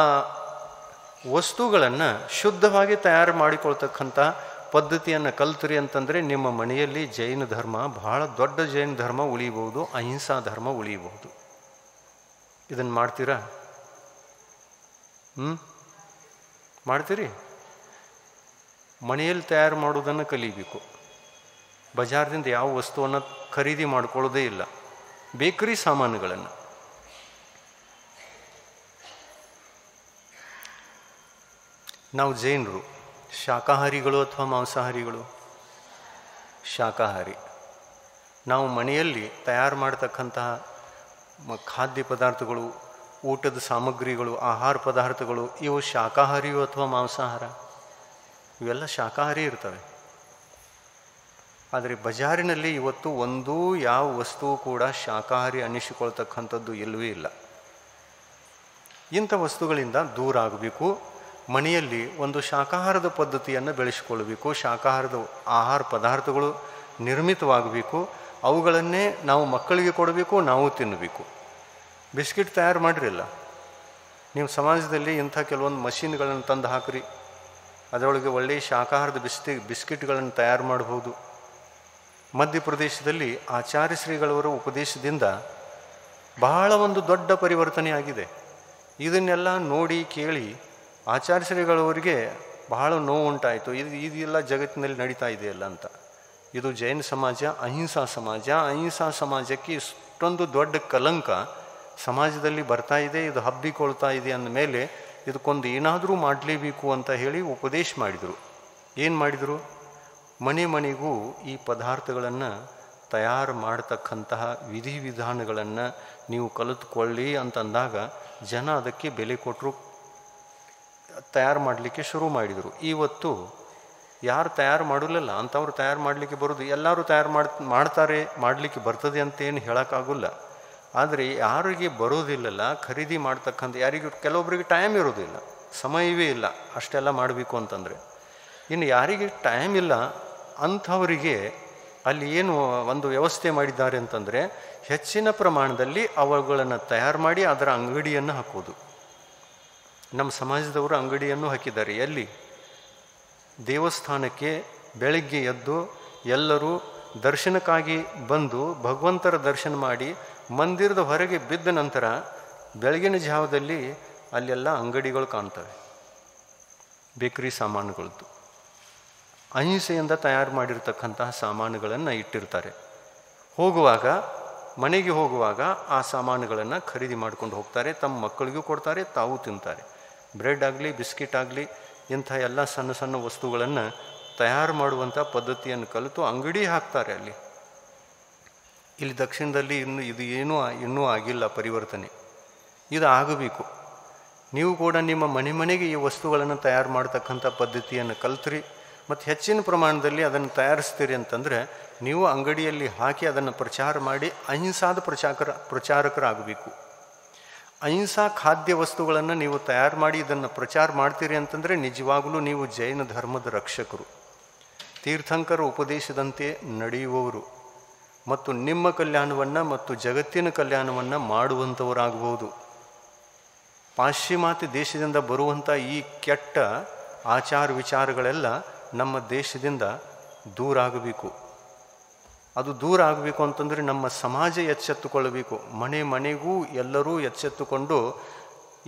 ವಸ್ತುಗಳನ್ನು ಶುದ್ಧವಾಗಿ ತಯಾರು ಮಾಡಿಕೊಳ್ತಕ್ಕಂಥ ಪದ್ಧತಿಯನ್ನು ಕಲ್ತ್ರಿ ಅಂತಂದರೆ ನಿಮ್ಮ ಮನೆಯಲ್ಲಿ ಜೈನ ಧರ್ಮ, ಬಹಳ ದೊಡ್ಡ ಜೈನ ಧರ್ಮ ಉಳಿಬಹುದು, ಅಹಿಂಸಾ ಧರ್ಮ ಉಳಿಬಹುದು. ಇದನ್ನು ಮಾಡ್ತೀರಾ? ಮಾಡ್ತೀರಿ? ಮನೆಯಲ್ಲಿ ತಯಾರು ಮಾಡೋದನ್ನು ಕಲಿಬೇಕು. ಬಜಾರ್ದಿಂದ ಯಾವ ವಸ್ತುವನ್ನು ಖರೀದಿ ಮಾಡ್ಕೊಳ್ಳೋದೇ ಇಲ್ಲ. ಬೇಕರಿ ಸಾಮಾನುಗಳನ್ನು ನಾವು ಜೈನರು ಶಾಕಾಹಾರಿಗಳು ಅಥವಾ ಮಾಂಸಾಹಾರಿಗಳು? ಶಾಕಾಹಾರಿ. ನಾವು ಮನೆಯಲ್ಲಿ ತಯಾರು ಮಾಡ್ತಕ್ಕಂತಹ ಖಾದ್ಯ ಪದಾರ್ಥಗಳು, ಊಟದ ಸಾಮಗ್ರಿಗಳು, ಆಹಾರ ಪದಾರ್ಥಗಳು ಇವು ಶಾಕಾಹಾರಿಯೋ ಅಥವಾ ಮಾಂಸಾಹಾರ? ಇವೆಲ್ಲ ಶಾಕಾಹಾರಿ ಇರ್ತವೆ. ಆದರೆ ಬಜಾರಿನಲ್ಲಿ ಇವತ್ತು ಒಂದೂ ಯಾವ ವಸ್ತುವು ಕೂಡ ಶಾಕಾಹಾರಿ ಅನ್ನಿಸಿಕೊಳ್ತಕ್ಕಂಥದ್ದು ಇಲ್ಲವೇ ಇಲ್ಲ. ಇಂಥ ವಸ್ತುಗಳಿಂದ ದೂರ ಆಗಬೇಕು. ಮನೆಯಲ್ಲಿ ಒಂದು ಶಾಕಾಹಾರದ ಪದ್ಧತಿಯನ್ನು ಬೆಳೆಸಿಕೊಳ್ಳಬೇಕು. ಶಾಕಾಹಾರದ ಆಹಾರ ಪದಾರ್ಥಗಳು ನಿರ್ಮಿತವಾಗಬೇಕು. ಅವುಗಳನ್ನೇ ನಾವು ಮಕ್ಕಳಿಗೆ ಕೊಡಬೇಕು, ನಾವು ತಿನ್ನಬೇಕು. ಬಿಸ್ಕಿಟ್ ತಯಾರು ಮಾಡಿರಲ್ಲ, ನೀವು ಸಮಾಜದಲ್ಲಿ ಇಂಥ ಕೆಲವೊಂದು ಮಷೀನ್ಗಳನ್ನು ತಂದು ಹಾಕ್ರಿ, ಅದರೊಳಗೆ ಒಳ್ಳೆಯ ಶಾಕಾಹಾರದ ಬಿಸ್ಕಿಟ್ಗಳನ್ನು ತಯಾರು ಮಾಡ್ಬೋದು. ಮಧ್ಯಪ್ರದೇಶದಲ್ಲಿ ಆಚಾರ್ಯ ಶ್ರೀಗಳವರ ಉಪದೇಶದಿಂದ ಬಹಳ ಒಂದು ದೊಡ್ಡ ಪರಿವರ್ತನೆ ಆಗಿದೆ. ಇದನ್ನೆಲ್ಲ ನೋಡಿ ಕೇಳಿ ಆಚಾರ್ಯ ಶ್ರೀಗಳವರಿಗೆ ಬಹಳ ನೋವು ಉಂಟಾಯಿತು. ಇದೆಲ್ಲ ಜಗತ್ತಿನಲ್ಲಿ ನಡೀತಾ ಇದೆಯಲ್ಲ ಅಂತ. ಇದು ಜೈನ ಸಮಾಜ, ಅಹಿಂಸಾ ಸಮಾಜ. ಅಹಿಂಸಾ ಸಮಾಜಕ್ಕೆ ಇಷ್ಟೊಂದು ದೊಡ್ಡ ಕಲಂಕ ಸಮಾಜದಲ್ಲಿ ಬರ್ತಾ ಇದೆ, ಇದು ಹಬ್ಬಿಕೊಳ್ತಾ ಇದೆ ಅಂದಮೇಲೆ ಇದಕ್ಕೊಂದು ಏನಾದರೂ ಮಾಡಲೇಬೇಕು ಅಂತ ಹೇಳಿ ಉಪದೇಶ ಮಾಡಿದರು. ಏನು ಮಾಡಿದರು? ಮನೆ ಮನೆಗೂ ಈ ಪದಾರ್ಥಗಳನ್ನು ತಯಾರು ಮಾಡತಕ್ಕಂತಹ ವಿಧಿವಿಧಾನಗಳನ್ನು ನೀವು ಕಲಿತುಕೊಳ್ಳಿ ಅಂತಂದಾಗ ಜನ ಅದಕ್ಕೆ ಬೆಲೆ ಕೊಟ್ಟರು, ತಯಾರು ಮಾಡಲಿಕ್ಕೆ ಶುರು ಮಾಡಿದರು. ಇವತ್ತು ಯಾರು ತಯಾರು ಮಾಡೋಲ್ಲ ಅಂಥವ್ರು ತಯಾರು ಮಾಡಲಿಕ್ಕೆ ಬರೋದು, ಎಲ್ಲರೂ ತಯಾರು ಮಾಡ್ತಾರೆ, ಮಾಡಲಿಕ್ಕೆ ಬರ್ತದೆ ಅಂತೇನು ಹೇಳೋಕ್ಕಾಗೋಲ್ಲ. ಆದರೆ ಯಾರಿಗೆ ಬರೋದಿಲ್ಲಲ್ಲ ಖರೀದಿ ಮಾಡ್ತಕ್ಕಂಥ, ಯಾರಿಗೆ ಕೆಲವೊಬ್ಬರಿಗೆ ಟೈಮ್ ಇರೋದಿಲ್ಲ, ಸಮಯವೇ ಇಲ್ಲ ಅಷ್ಟೆಲ್ಲ ಮಾಡಬೇಕು ಅಂತಂದರೆ. ಇನ್ನು ಯಾರಿಗೆ ಟೈಮ್ ಇಲ್ಲ ಅಂಥವರಿಗೆ ಅಲ್ಲಿ ಏನು ಒಂದು ವ್ಯವಸ್ಥೆ ಮಾಡಿದ್ದಾರೆ ಅಂತಂದರೆ, ಹೆಚ್ಚಿನ ಪ್ರಮಾಣದಲ್ಲಿ ಅವುಗಳನ್ನು ತಯಾರು ಮಾಡಿ ಅದರ ಅಂಗಡಿಯನ್ನು ಹಾಕೋದು. ನಮ್ಮ ಸಮಾಜದವರು ಅಂಗಡಿಯನ್ನು ಹಾಕಿದ್ದಾರೆ. ಎಲ್ಲಿ? ದೇವಸ್ಥಾನಕ್ಕೆ ಬೆಳಗ್ಗೆ ಎದ್ದು ಎಲ್ಲರೂ ದರ್ಶನಕ್ಕಾಗಿ ಬಂದು ಭಗವಂತರ ದರ್ಶನ ಮಾಡಿ ಮಂದಿರದ ಹೊರಗೆ ಬಿದ್ದ ನಂತರ ಬೆಳಗಿನ ಜಾವದಲ್ಲಿ ಅಲ್ಲೆಲ್ಲ ಅಂಗಡಿಗಳು ಕಾಣ್ತವೆ, ಬೇಕರಿ ಸಾಮಾನುಗಳದ್ದು. ಅಹಿಂಸೆಯಿಂದ ತಯಾರು ಮಾಡಿರ್ತಕ್ಕಂತಹ ಸಾಮಾನುಗಳನ್ನು ಇಟ್ಟಿರ್ತಾರೆ. ಹೋಗುವಾಗ, ಮನೆಗೆ ಹೋಗುವಾಗ ಆ ಸಾಮಾನುಗಳನ್ನು ಖರೀದಿ ಮಾಡ್ಕೊಂಡು ಹೋಗ್ತಾರೆ, ತಮ್ಮ ಮಕ್ಕಳಿಗೂ ಕೊಡ್ತಾರೆ, ತಾವು ತಿಂತಾರೆ. ಬ್ರೆಡ್ ಆಗಲಿ, ಬಿಸ್ಕಿಟ್ ಆಗಲಿ, ಇಂಥ ಎಲ್ಲ ಸಣ್ಣ ಸಣ್ಣ ವಸ್ತುಗಳನ್ನು ತಯಾರು ಮಾಡುವಂಥ ಪದ್ಧತಿಯನ್ನು ಕಲಿತು ಅಂಗಡಿ ಹಾಕ್ತಾರೆ ಅಲ್ಲಿ. ಇಲ್ಲಿ ದಕ್ಷಿಣದಲ್ಲಿ ಇದು ಇನ್ನೂ ಆಗಿಲ್ಲ ಪರಿವರ್ತನೆ. ಇದು ಆಗಬೇಕು. ನೀವು ಕೂಡ ನಿಮ್ಮ ಮನೆಗೆ ಈ ವಸ್ತುಗಳನ್ನು ತಯಾರು ಮಾಡ್ತಕ್ಕಂಥ ಪದ್ಧತಿಯನ್ನು ಕಲ್ತ್ರಿ ಮತ್ತು ಹೆಚ್ಚಿನ ಪ್ರಮಾಣದಲ್ಲಿ ಅದನ್ನು ತಯಾರಿಸ್ತೀರಿ ಅಂತಂದರೆ ನೀವು ಅಂಗಡಿಯಲ್ಲಿ ಹಾಕಿ ಅದನ್ನು ಪ್ರಚಾರ ಮಾಡಿ ಅಹಿಂಸಾದ ಪ್ರಚಾರಕರಾಗಬೇಕು. ಅಹಿಂಸಾ ಖಾದ್ಯ ವಸ್ತುಗಳನ್ನು ನೀವು ತಯಾರು ಮಾಡಿ ಇದನ್ನು ಪ್ರಚಾರ ಮಾಡ್ತೀರಿ ಅಂತಂದರೆ ನಿಜವಾಗಲೂ ನೀವು ಜೈನ ಧರ್ಮದ ರಕ್ಷಕರು, ತೀರ್ಥಂಕರ ಉಪದೇಶದಂತೆ ನಡೆಯುವವರು ಮತ್ತು ನಿಮ್ಮ ಕಲ್ಯಾಣವನ್ನು ಮತ್ತು ಜಗತ್ತಿನ ಕಲ್ಯಾಣವನ್ನು ಮಾಡುವಂಥವರಾಗಬಹುದು. ಪಾಶ್ಚಿಮಾತ್ಯ ದೇಶದಿಂದ ಬರುವಂಥ ಈ ಕೆಟ್ಟ ಆಚಾರ ವಿಚಾರಗಳೆಲ್ಲ ನಮ್ಮ ದೇಶದಿಂದ ದೂರ ಆಗಬೇಕು. ಅದು ದೂರ ಆಗಬೇಕು ಅಂತಂದರೆ ನಮ್ಮ ಸಮಾಜ ಎಚ್ಚೆತ್ತುಕೊಳ್ಳಬೇಕು. ಮನೆಗೂ ಎಲ್ಲರೂ ಎಚ್ಚೆತ್ತುಕೊಂಡು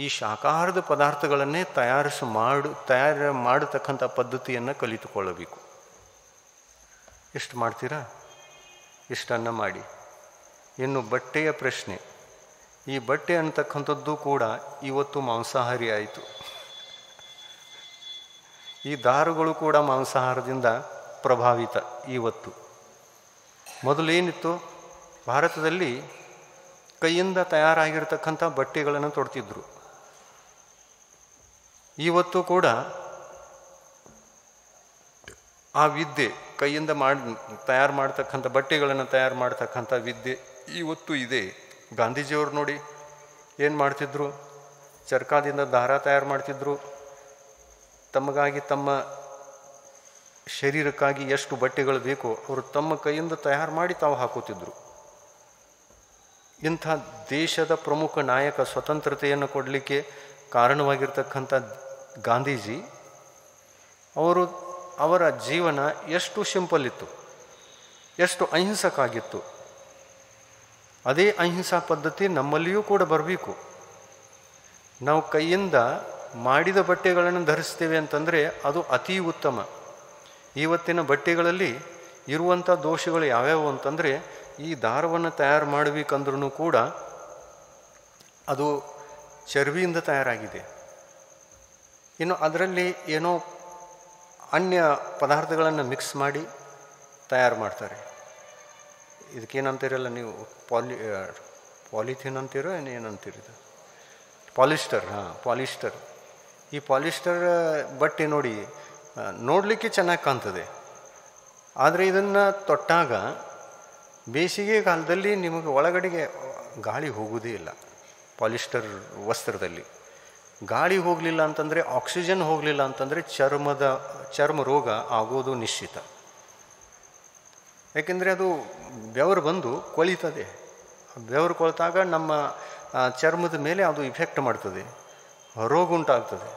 ಈ ಶಾಕಾಹಾರದ ಪದಾರ್ಥಗಳನ್ನೇ ತಯಾರು ಮಾಡತಕ್ಕಂಥ ಪದ್ಧತಿಯನ್ನು ಕಲಿತುಕೊಳ್ಳಬೇಕು. ಎಷ್ಟು ಮಾಡ್ತೀರಾ? ಇಷ್ಟನ್ನು ಮಾಡಿ. ಇನ್ನು ಬಟ್ಟೆಯ ಪ್ರಶ್ನೆ. ಈ ಬಟ್ಟೆ ಅಂತಕ್ಕಂಥದ್ದು ಕೂಡ ಇವತ್ತು ಮಾಂಸಾಹಾರಿ ಆಯಿತು. ಈ ದಾರುಗಳು ಕೂಡ ಮಾಂಸಾಹಾರದಿಂದ ಪ್ರಭಾವಿತ ಇವತ್ತು. ಮೊದಲೇನಿತ್ತು? ಭಾರತದಲ್ಲಿ ಕೈಯಿಂದ ತಯಾರಾಗಿರ್ತಕ್ಕಂಥ ಬಟ್ಟೆಗಳನ್ನು ತೊಡ್ತಿದ್ರು. ಇವತ್ತು ಕೂಡ ಆ ವಿದ್ಯೆ, ಕೈಯಿಂದ ತಯಾರು ಮಾಡ್ತಕ್ಕಂಥ ಬಟ್ಟೆಗಳನ್ನು ತಯಾರು ಮಾಡ್ತಕ್ಕಂಥ ವಿದ್ಯೆ ಇವತ್ತು ಇದೆ. ಗಾಂಧೀಜಿಯವರು ನೋಡಿ ಏನು ಮಾಡ್ತಿದ್ರು? ಚರ್ಕಾದಿಂದ ದಾರ ತಯಾರು ಮಾಡ್ತಿದ್ರು. ತಮಗಾಗಿ, ತಮ್ಮ ಶರೀರಕ್ಕಾಗಿ ಎಷ್ಟು ಬಟ್ಟೆಗಳು ಬೇಕೋ ಅವರು ತಮ್ಮ ಕೈಯಿಂದ ತಯಾರು ಮಾಡಿ ತಾವು ಹಾಕೋತಿದ್ರು. ಇಂಥ ದೇಶದ ಪ್ರಮುಖ ನಾಯಕ, ಸ್ವತಂತ್ರತೆಯನ್ನು ಕೊಡಲಿಕ್ಕೆ ಕಾರಣವಾಗಿರ್ತಕ್ಕಂಥ ಗಾಂಧೀಜಿ ಅವರ ಜೀವನ ಎಷ್ಟು ಸಿಂಪಲ್ ಇತ್ತು, ಎಷ್ಟು ಅಹಿಂಸಕ್ಕಾಗಿತ್ತು. ಅದೇ ಅಹಿಂಸಾ ಪದ್ಧತಿ ನಮ್ಮಲ್ಲಿಯೂ ಕೂಡ ಬರಬೇಕು. ನಾವು ಕೈಯಿಂದ ಮಾಡಿದ ಬಟ್ಟೆಗಳನ್ನು ಧರಿಸ್ತೇವೆ ಅಂತಂದರೆ ಅದು ಅತೀ ಉತ್ತಮ. ಇವತ್ತಿನ ಬಟ್ಟೆಗಳಲ್ಲಿ ಇರುವಂಥ ದೋಷಗಳು ಯಾವ್ಯಾವು ಅಂತಂದರೆ, ಈ ದಾರವನ್ನು ತಯಾರು ಮಾಡಬೇಕಂದ್ರೂ ಕೂಡ ಅದು ಚರ್ವಿಯಿಂದ ತಯಾರಾಗಿದೆ. ಇನ್ನು ಅದರಲ್ಲಿ ಏನೋ ಅನ್ಯ ಪದಾರ್ಥಗಳನ್ನು ಮಿಕ್ಸ್ ಮಾಡಿ ತಯಾರು ಮಾಡ್ತಾರೆ. ಇದಕ್ಕೇನಂತೀರಲ್ಲ ನೀವು? ಪಾಲಿಥೀನ್ ಅಂತೀರೋ ಏನಂತೀರಿದು? ಪಾಲಿಸ್ಟರ್. ಪಾಲಿಸ್ಟರ್. ಈ ಪಾಲಿಸ್ಟರ್ ಬಟ್ಟೆ ನೋಡಲಿಕ್ಕೆ ಚೆನ್ನಾಗಿ ಕಾಣ್ತದೆ. ಆದರೆ ಇದನ್ನು ತೊಟ್ಟಾಗ ಬೇಸಿಗೆ ಕಾಲದಲ್ಲಿ ನಿಮಗೆ ಒಳಗಡೆಗೆ ಗಾಳಿ ಹೋಗುವುದೇ ಇಲ್ಲ. ಪಾಲಿಸ್ಟರ್ ವಸ್ತ್ರದಲ್ಲಿ ಗಾಳಿ ಹೋಗಲಿಲ್ಲ ಅಂತಂದರೆ, ಆಕ್ಸಿಜನ್ ಹೋಗಲಿಲ್ಲ ಅಂತಂದರೆ ಚರ್ಮ ರೋಗ ಆಗೋದು ನಿಶ್ಚಿತ. ಯಾಕೆಂದರೆ ಅದು ಬೆವರು ಬಂದು ಕೊಳಿತದೆ. ಬೆವರು ಕೊಳ್ತಾಗ ನಮ್ಮ ಚರ್ಮದ ಮೇಲೆ ಅದು ಇಫೆಕ್ಟ್ ಮಾಡ್ತದೆ, ರೋಗ ಉಂಟಾಗ್ತದೆ.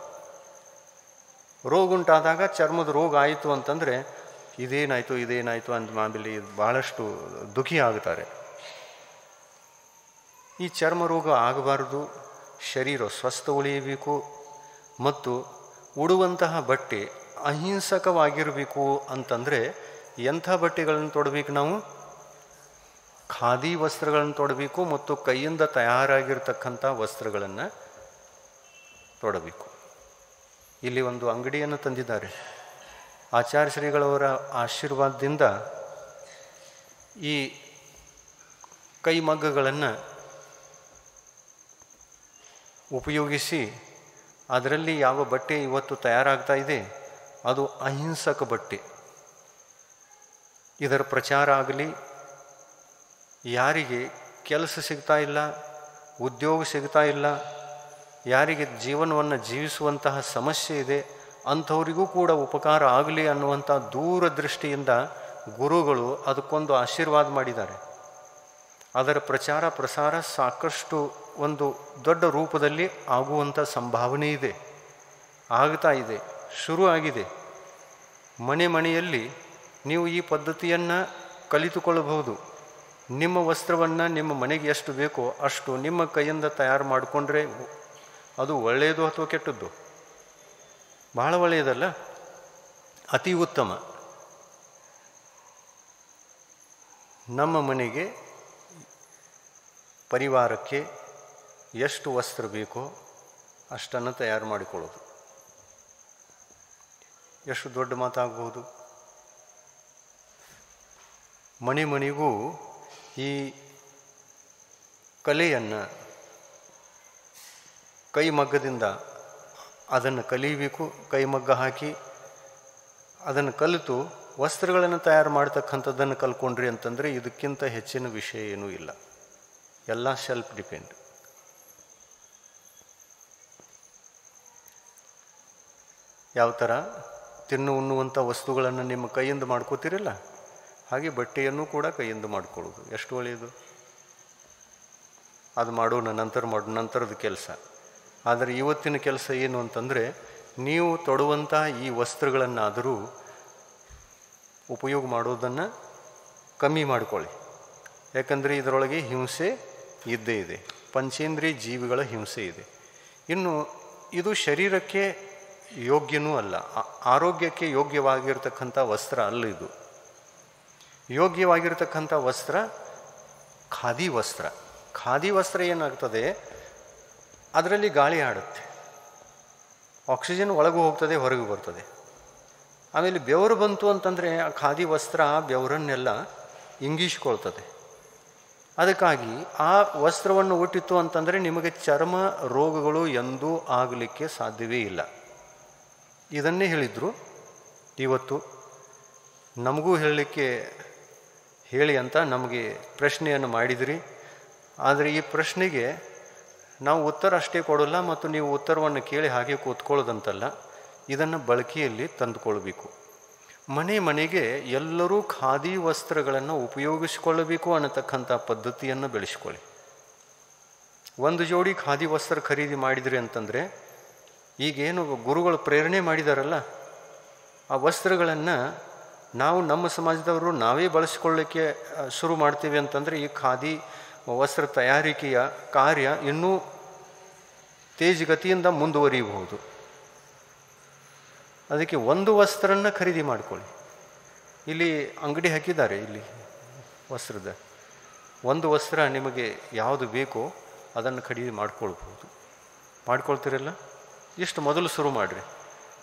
ರೋಗ ಉಂಟಾದಾಗ ಚರ್ಮದ ರೋಗ ಆಯಿತು ಅಂತಂದರೆ ಇದೇನಾಯಿತು ಅಂತ ಆಮೇಲೆ ಭಾಳಷ್ಟು ದುಃಖಿ ಆಗುತ್ತಾರೆ. ಈ ಚರ್ಮ ರೋಗ ಆಗಬಾರ್ದು, ಶರೀರ ಸ್ವಸ್ಥ ಉಳಿಯಬೇಕು ಮತ್ತು ಉಡುವಂತಹ ಬಟ್ಟೆ ಅಹಿಂಸಕವಾಗಿರಬೇಕು ಅಂತಂದರೆ ಎಂಥ ಬಟ್ಟೆಗಳನ್ನು ತೊಡಬೇಕು ನಾವು? ಖಾದಿ ವಸ್ತ್ರಗಳನ್ನು ತೊಡಬೇಕು ಮತ್ತು ಕೈಯಿಂದ ತಯಾರಾಗಿರ್ತಕ್ಕಂಥ ವಸ್ತ್ರಗಳನ್ನು ತೊಡಬೇಕು. ಇಲ್ಲಿ ಒಂದು ಅಂಗಡಿಯನ್ನು ತಂದಿದ್ದಾರೆ. ಆಚಾರ್ಯ ಶ್ರೀಗಳವರ ಆಶೀರ್ವಾದದಿಂದ ಈ ಕೈಮಗ್ಗಗಳನ್ನು ಉಪಯೋಗಿಸಿ ಅದರಲ್ಲಿ ಯಾವ ಬಟ್ಟೆ ಇವತ್ತು ತಯಾರಾಗ್ತಾ ಇದೆ ಅದು ಅಹಿಂಸಕ ಬಟ್ಟೆ. ಇದರ ಪ್ರಚಾರ ಆಗಲಿ, ಯಾರಿಗೆ ಕೆಲಸ ಸಿಗ್ತಾ ಇಲ್ಲ, ಉದ್ಯೋಗ ಸಿಗ್ತಾ ಇಲ್ಲ, ಯಾರಿಗೆ ಜೀವನವನ್ನು ಜೀವಿಸುವಂತಹ ಸಮಸ್ಯೆ ಇದೆ ಅಂಥವರಿಗೂ ಕೂಡ ಉಪಕಾರ ಆಗಲಿ ಅನ್ನುವಂಥ ದೂರದೃಷ್ಟಿಯಿಂದ ಗುರುಗಳು ಅದಕ್ಕೊಂದು ಆಶೀರ್ವಾದ ಮಾಡಿದ್ದಾರೆ. ಅದರ ಪ್ರಚಾರ ಪ್ರಸಾರ ಸಾಕಷ್ಟು ಒಂದು ದೊಡ್ಡ ರೂಪದಲ್ಲಿ ಆಗುವಂಥ ಸಂಭಾವನೆ ಇದೆ, ಆಗ್ತಾ ಇದೆ, ಶುರು ಆಗಿದೆ. ಮನೆ ಮನೆಯಲ್ಲಿ ನೀವು ಈ ಪದ್ಧತಿಯನ್ನು ಕಲಿತುಕೊಳ್ಳಬಹುದು. ನಿಮ್ಮ ವಸ್ತ್ರವನ್ನು ನಿಮ್ಮ ಮನೆಗೆ ಎಷ್ಟು ಬೇಕೋ ಅಷ್ಟು ನಿಮ್ಮ ಕೈಯಿಂದ ತಯಾರು ಮಾಡಿಕೊಂಡ್ರೆ ಅದು ಒಳ್ಳೆಯದು ಅಥವಾ ಕೆಟ್ಟದ್ದು? ಬಹಳ ಒಳ್ಳೆಯದಲ್ಲ, ಅತಿ ಉತ್ತಮ. ನಮ್ಮ ಮನೆಗೆ ಪರಿವಾರಕ್ಕೆ ಎಷ್ಟು ವಸ್ತ್ರ ಬೇಕೋ ಅಷ್ಟನ್ನು ತಯಾರು ಮಾಡಿಕೊಳ್ಳೋದು ಎಷ್ಟು ದೊಡ್ಡ ಮಾತಾಗಬಹುದು. ಮನೆ ಮನೆಗೂ ಈ ಕಲೆಯನ್ನು ಕೈಮಗ್ಗದಿಂದ ಅದನ್ನು ಕಲಿಯಬೇಕು. ಕೈಮಗ್ಗ ಹಾಕಿ ಅದನ್ನು ಕಲಿತು ವಸ್ತ್ರಗಳನ್ನು ತಯಾರು ಮಾಡ್ತಕ್ಕಂಥದ್ದನ್ನು ಕಲ್ಕೊಂಡ್ರಿ ಅಂತಂದರೆ ಇದಕ್ಕಿಂತ ಹೆಚ್ಚಿನ ವಿಷಯ ಏನೂ ಇಲ್ಲ. ಎಲ್ಲ ಸೆಲ್ಫ್ ಡಿಪೆಂಡ್. ಯಾವ ಥರ ತಿನ್ನು ಉಣ್ಣುವಂಥ ವಸ್ತುಗಳನ್ನು ನಿಮ್ಮ ಕೈಯಿಂದ ಮಾಡ್ಕೋತಿರಲ್ಲ, ಹಾಗೆ ಬಟ್ಟೆಯನ್ನು ಕೂಡ ಕೈಯಿಂದ ಮಾಡ್ಕೊಳ್ಳೋದು ಎಷ್ಟು ಒಳ್ಳೆಯದು. ಅದು ಮಾಡೋಣ, ನಂತರದ ಕೆಲಸ. ಆದರೆ ಇವತ್ತಿನ ಕೆಲಸ ಏನು ಅಂತಂದರೆ, ನೀವು ತೊಡುವಂಥ ಈ ವಸ್ತ್ರಗಳನ್ನಾದರೂ ಉಪಯೋಗ ಮಾಡೋದನ್ನು ಕಮ್ಮಿ ಮಾಡಿಕೊಳ್ಳಿ. ಯಾಕಂದರೆ ಇದರೊಳಗೆ ಹಿಂಸೆ ಇದ್ದೇ ಇದೆ, ಪಂಚೇಂದ್ರಿಯ ಜೀವಿಗಳ ಹಿಂಸೆ ಇದೆ. ಇನ್ನು ಇದು ಶರೀರಕ್ಕೆ ಯೋಗ್ಯನೂ ಅಲ್ಲ, ಆರೋಗ್ಯಕ್ಕೆ ಯೋಗ್ಯವಾಗಿರ್ತಕ್ಕಂಥ ವಸ್ತ್ರ ಅಲ್ಲ ಇದು. ಯೋಗ್ಯವಾಗಿರ್ತಕ್ಕಂಥ ವಸ್ತ್ರ ಖಾದಿ ವಸ್ತ್ರ. ಖಾದಿ ವಸ್ತ್ರ ಏನಾಗ್ತದೆ, ಅದರಲ್ಲಿ ಗಾಳಿ ಆಡುತ್ತೆ, ಆಕ್ಸಿಜನ್ ಒಳಗೂ ಹೋಗ್ತದೆ, ಹೊರಗೂ ಬರ್ತದೆ. ಆಮೇಲೆ ಬೆವರು ಬಂತು ಅಂತಂದರೆ ಆ ಖಾದಿ ವಸ್ತ್ರ ಬೆವರನ್ನೆಲ್ಲ ಇಂಗಿಸ್ಕೊಳ್ತದೆ. ಅದಕ್ಕಾಗಿ ಆ ವಸ್ತ್ರವನ್ನು ಉಟ್ಟಿತ್ತು ಅಂತಂದರೆ ನಿಮಗೆ ಚರ್ಮ ರೋಗಗಳು ಎಂದೂ ಆಗಲಿಕ್ಕೆ ಸಾಧ್ಯವೇ ಇಲ್ಲ. ಇದನ್ನೇ ಹೇಳಿದರು. ಇವತ್ತು ನಮಗೂ ಹೇಳಿ ಅಂತ ನಮಗೆ ಪ್ರಶ್ನೆಯನ್ನು ಮಾಡಿದಿರಿ. ಆದರೆ ಈ ಪ್ರಶ್ನೆಗೆ ನಾವು ಉತ್ತರ ಅಷ್ಟೇ ಕೊಡೋಲ್ಲ, ಮತ್ತು ನೀವು ಉತ್ತರವನ್ನು ಕೇಳಿ ಹಾಗೆ ಕೂತ್ಕೊಳ್ಳೋದಂತಲ್ಲ, ಇದನ್ನು ಬಳಕೆಯಲ್ಲಿ ತಂದುಕೊಳ್ಬೇಕು. ಮನೆ ಮನೆಗೆ ಎಲ್ಲರೂ ಖಾದಿ ವಸ್ತ್ರಗಳನ್ನು ಉಪಯೋಗಿಸಿಕೊಳ್ಳಬೇಕು ಅನ್ನತಕ್ಕಂಥ ಪದ್ಧತಿಯನ್ನು ಬೆಳೆಸ್ಕೊಳ್ಳಿ. ಒಂದು ಜೋಡಿ ಖಾದಿ ವಸ್ತ್ರ ಖರೀದಿ ಮಾಡಿದ್ರಿ ಅಂತಂದರೆ, ಈಗೇನು ಗುರುಗಳು ಪ್ರೇರಣೆ ಮಾಡಿದಾರಲ್ಲ, ಆ ವಸ್ತ್ರಗಳನ್ನು ನಾವು ನಮ್ಮ ಸಮಾಜದವರು ನಾವೇ ಬಳಸಿಕೊಳ್ಳಲಿಕ್ಕೆ ಶುರು ಮಾಡ್ತೀವಿ ಅಂತಂದರೆ ಈ ಖಾದಿ ವಸ್ತ್ರ ತಯಾರಿಕೆಯ ಕಾರ್ಯ ಇನ್ನೂ ತೇಜ್ಗತಿಯಿಂದ ಮುಂದುವರಿಯಬಹುದು. ಅದಕ್ಕೆ ಒಂದು ವಸ್ತ್ರನ ಖರೀದಿ ಮಾಡಿಕೊಳ್ಳಿ. ಇಲ್ಲಿ ಅಂಗಡಿ ಹಾಕಿದ್ದಾರೆ, ಇಲ್ಲಿ ವಸ್ತ್ರದ ಒಂದು ವಸ್ತ್ರ ನಿಮಗೆ ಯಾವುದು ಬೇಕೋ ಅದನ್ನು ಖರೀದಿ ಮಾಡ್ಕೊಳ್ಬೋದು. ಮಾಡ್ಕೊಳ್ತೀರಲ್ಲ, ಇಷ್ಟು ಮೊದಲು ಶುರು ಮಾಡಿರಿ.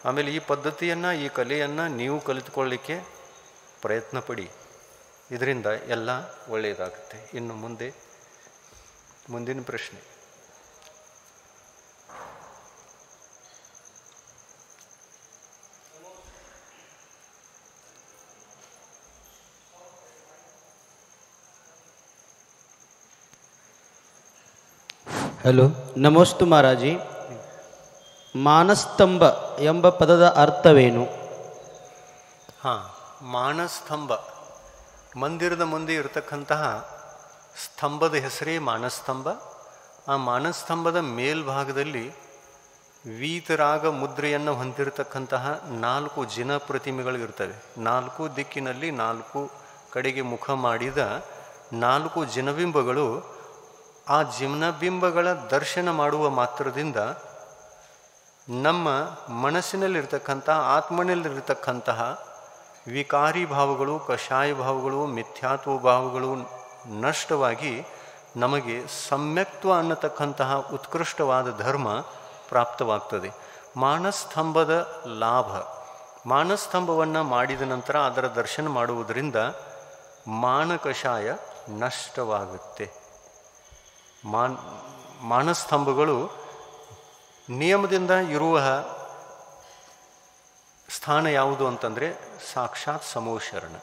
ಆಮೇಲೆ ಈ ಪದ್ಧತಿಯನ್ನು, ಈ ಕಲೆಯನ್ನು ನೀವು ಕಲಿತುಕೊಳ್ಳಲಿಕ್ಕೆ ಪ್ರಯತ್ನ ಪಡಿ. ಇದರಿಂದ ಎಲ್ಲ ಒಳ್ಳೆಯದಾಗುತ್ತೆ. ಇನ್ನು ಮುಂದಿನ ಪ್ರಶ್ನೆ. ಹಲೋ, ನಮಸ್ತು ಮಹಾರಾಜಿ. ಮಾನಸ್ತಂಭ ಎಂಬ ಪದದ ಅರ್ಥವೇನು? ಮಾನಸ್ತಂಭ, ಮಂದಿರದ ಮುಂದೆ ಇರತಕ್ಕಂತಹ ಸ್ತಂಭದ ಹೆಸರೇ ಮಾನಸ್ತಂಭ. ಆ ಮಾನಸ್ತಂಭದ ಮೇಲ್ಭಾಗದಲ್ಲಿ ವೀತರಾಗ ಮುದ್ರೆಯನ್ನು ಹೊಂದಿರತಕ್ಕಂತಹ 4 ಜಿನ ಪ್ರತಿಮೆಗಳು ಇರ್ತವೆ. 4 ದಿಕ್ಕಿನಲ್ಲಿ 4 ಕಡೆಗೆ ಮುಖ ಮಾಡಿದ 4 ಜಿನಬಿಂಬಗಳು. ಆ ಜಿನಬಿಂಬಗಳ ದರ್ಶನ ಮಾಡುವ ಮಾತ್ರದಿಂದ ನಮ್ಮ ಮನಸ್ಸಿನಲ್ಲಿರ್ತಕ್ಕಂಥ, ಆತ್ಮನಲ್ಲಿರ್ತಕ್ಕಂತಹ ವಿಕಾರಿ ಭಾವಗಳು, ಕಷಾಯ ಭಾವಗಳು, ಮಿಥ್ಯಾತ್ವ ಭಾವಗಳು ನಷ್ಟವಾಗಿ ನಮಗೆ ಸಮ್ಯಕ್ತ್ವ ಅನ್ನತಕ್ಕಂತಹ ಉತ್ಕೃಷ್ಟವಾದ ಧರ್ಮ ಪ್ರಾಪ್ತವಾಗ್ತದೆ. ಮಾನಸ್ತಂಭದ ಲಾಭ, ಮಾನಸ್ತಂಭವನ್ನು ಮಾಡಿದ ನಂತರ ಅದರ ದರ್ಶನ ಮಾಡುವುದರಿಂದ ಮಾನಕಷಾಯ ನಷ್ಟವಾಗುತ್ತೆ. ಮಾನಸ್ತಂಭಗಳು ನಿಯಮದಿಂದ ಇರುವ ಸ್ಥಾನ ಯಾವುದು ಅಂತಂದರೆ ಸಾಕ್ಷಾತ್ ಸಮೂಹಶರಣ.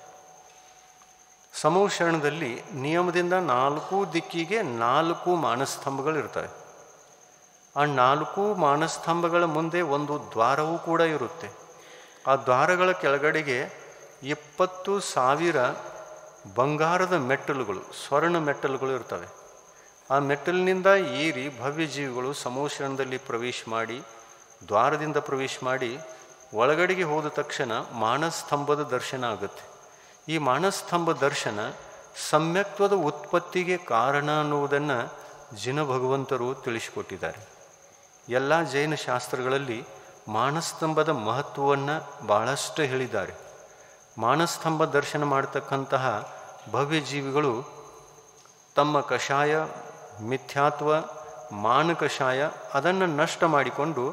ಸಮೂಹಶರಣದಲ್ಲಿ ನಿಯಮದಿಂದ 4 ದಿಕ್ಕಿಗೆ 4 ಮಾನಸ್ತಂಭಗಳು ಇರ್ತವೆ. ಆ 4 ಮಾನಸ್ತಂಭಗಳ ಮುಂದೆ ಒಂದು ದ್ವಾರವೂ ಕೂಡ ಇರುತ್ತೆ. ಆ ದ್ವಾರಗಳ ಕೆಳಗಡೆಗೆ 20,000 ಬಂಗಾರದ ಮೆಟ್ಟಲುಗಳು, ಸ್ವರ್ಣ ಮೆಟ್ಟಲುಗಳು ಇರ್ತವೆ. ಆ ಮೆಟ್ಟಲಿನಿಂದ ಏರಿ ಭವ್ಯ ಜೀವಿಗಳು ಸಮೂಹಶರಣದಲ್ಲಿ ಪ್ರವೇಶ ಮಾಡಿ, ದ್ವಾರದಿಂದ ಪ್ರವೇಶ ಮಾಡಿ ಒಳಗಡೆಗೆ ಹೋದ ತಕ್ಷಣ ಮಾನಸ್ತಂಭದ ದರ್ಶನ ಆಗುತ್ತೆ. ಈ ಮಾನಸ್ತಂಭ ದರ್ಶನ ಸಮ್ಯಕ್ತ್ವದ ಉತ್ಪತ್ತಿಗೆ ಕಾರಣ ಅನ್ನುವುದನ್ನು ಜಿನ ಭಗವಂತರು ತಿಳಿಸಿಕೊಟ್ಟಿದ್ದಾರೆ. ಎಲ್ಲ ಜೈನ ಶಾಸ್ತ್ರಗಳಲ್ಲಿ ಮಾನಸ್ತಂಭದ ಮಹತ್ವವನ್ನು ಭಾಳಷ್ಟು ಹೇಳಿದ್ದಾರೆ. ಮಾನಸ್ತಂಭ ದರ್ಶನ ಮಾಡತಕ್ಕಂತಹ ಭವ್ಯ ಜೀವಿಗಳು ತಮ್ಮ ಕಷಾಯ, ಮಿಥ್ಯಾತ್ವ, ಮಾನಕಷಾಯ ಅದನ್ನು ನಷ್ಟ ಮಾಡಿಕೊಂಡು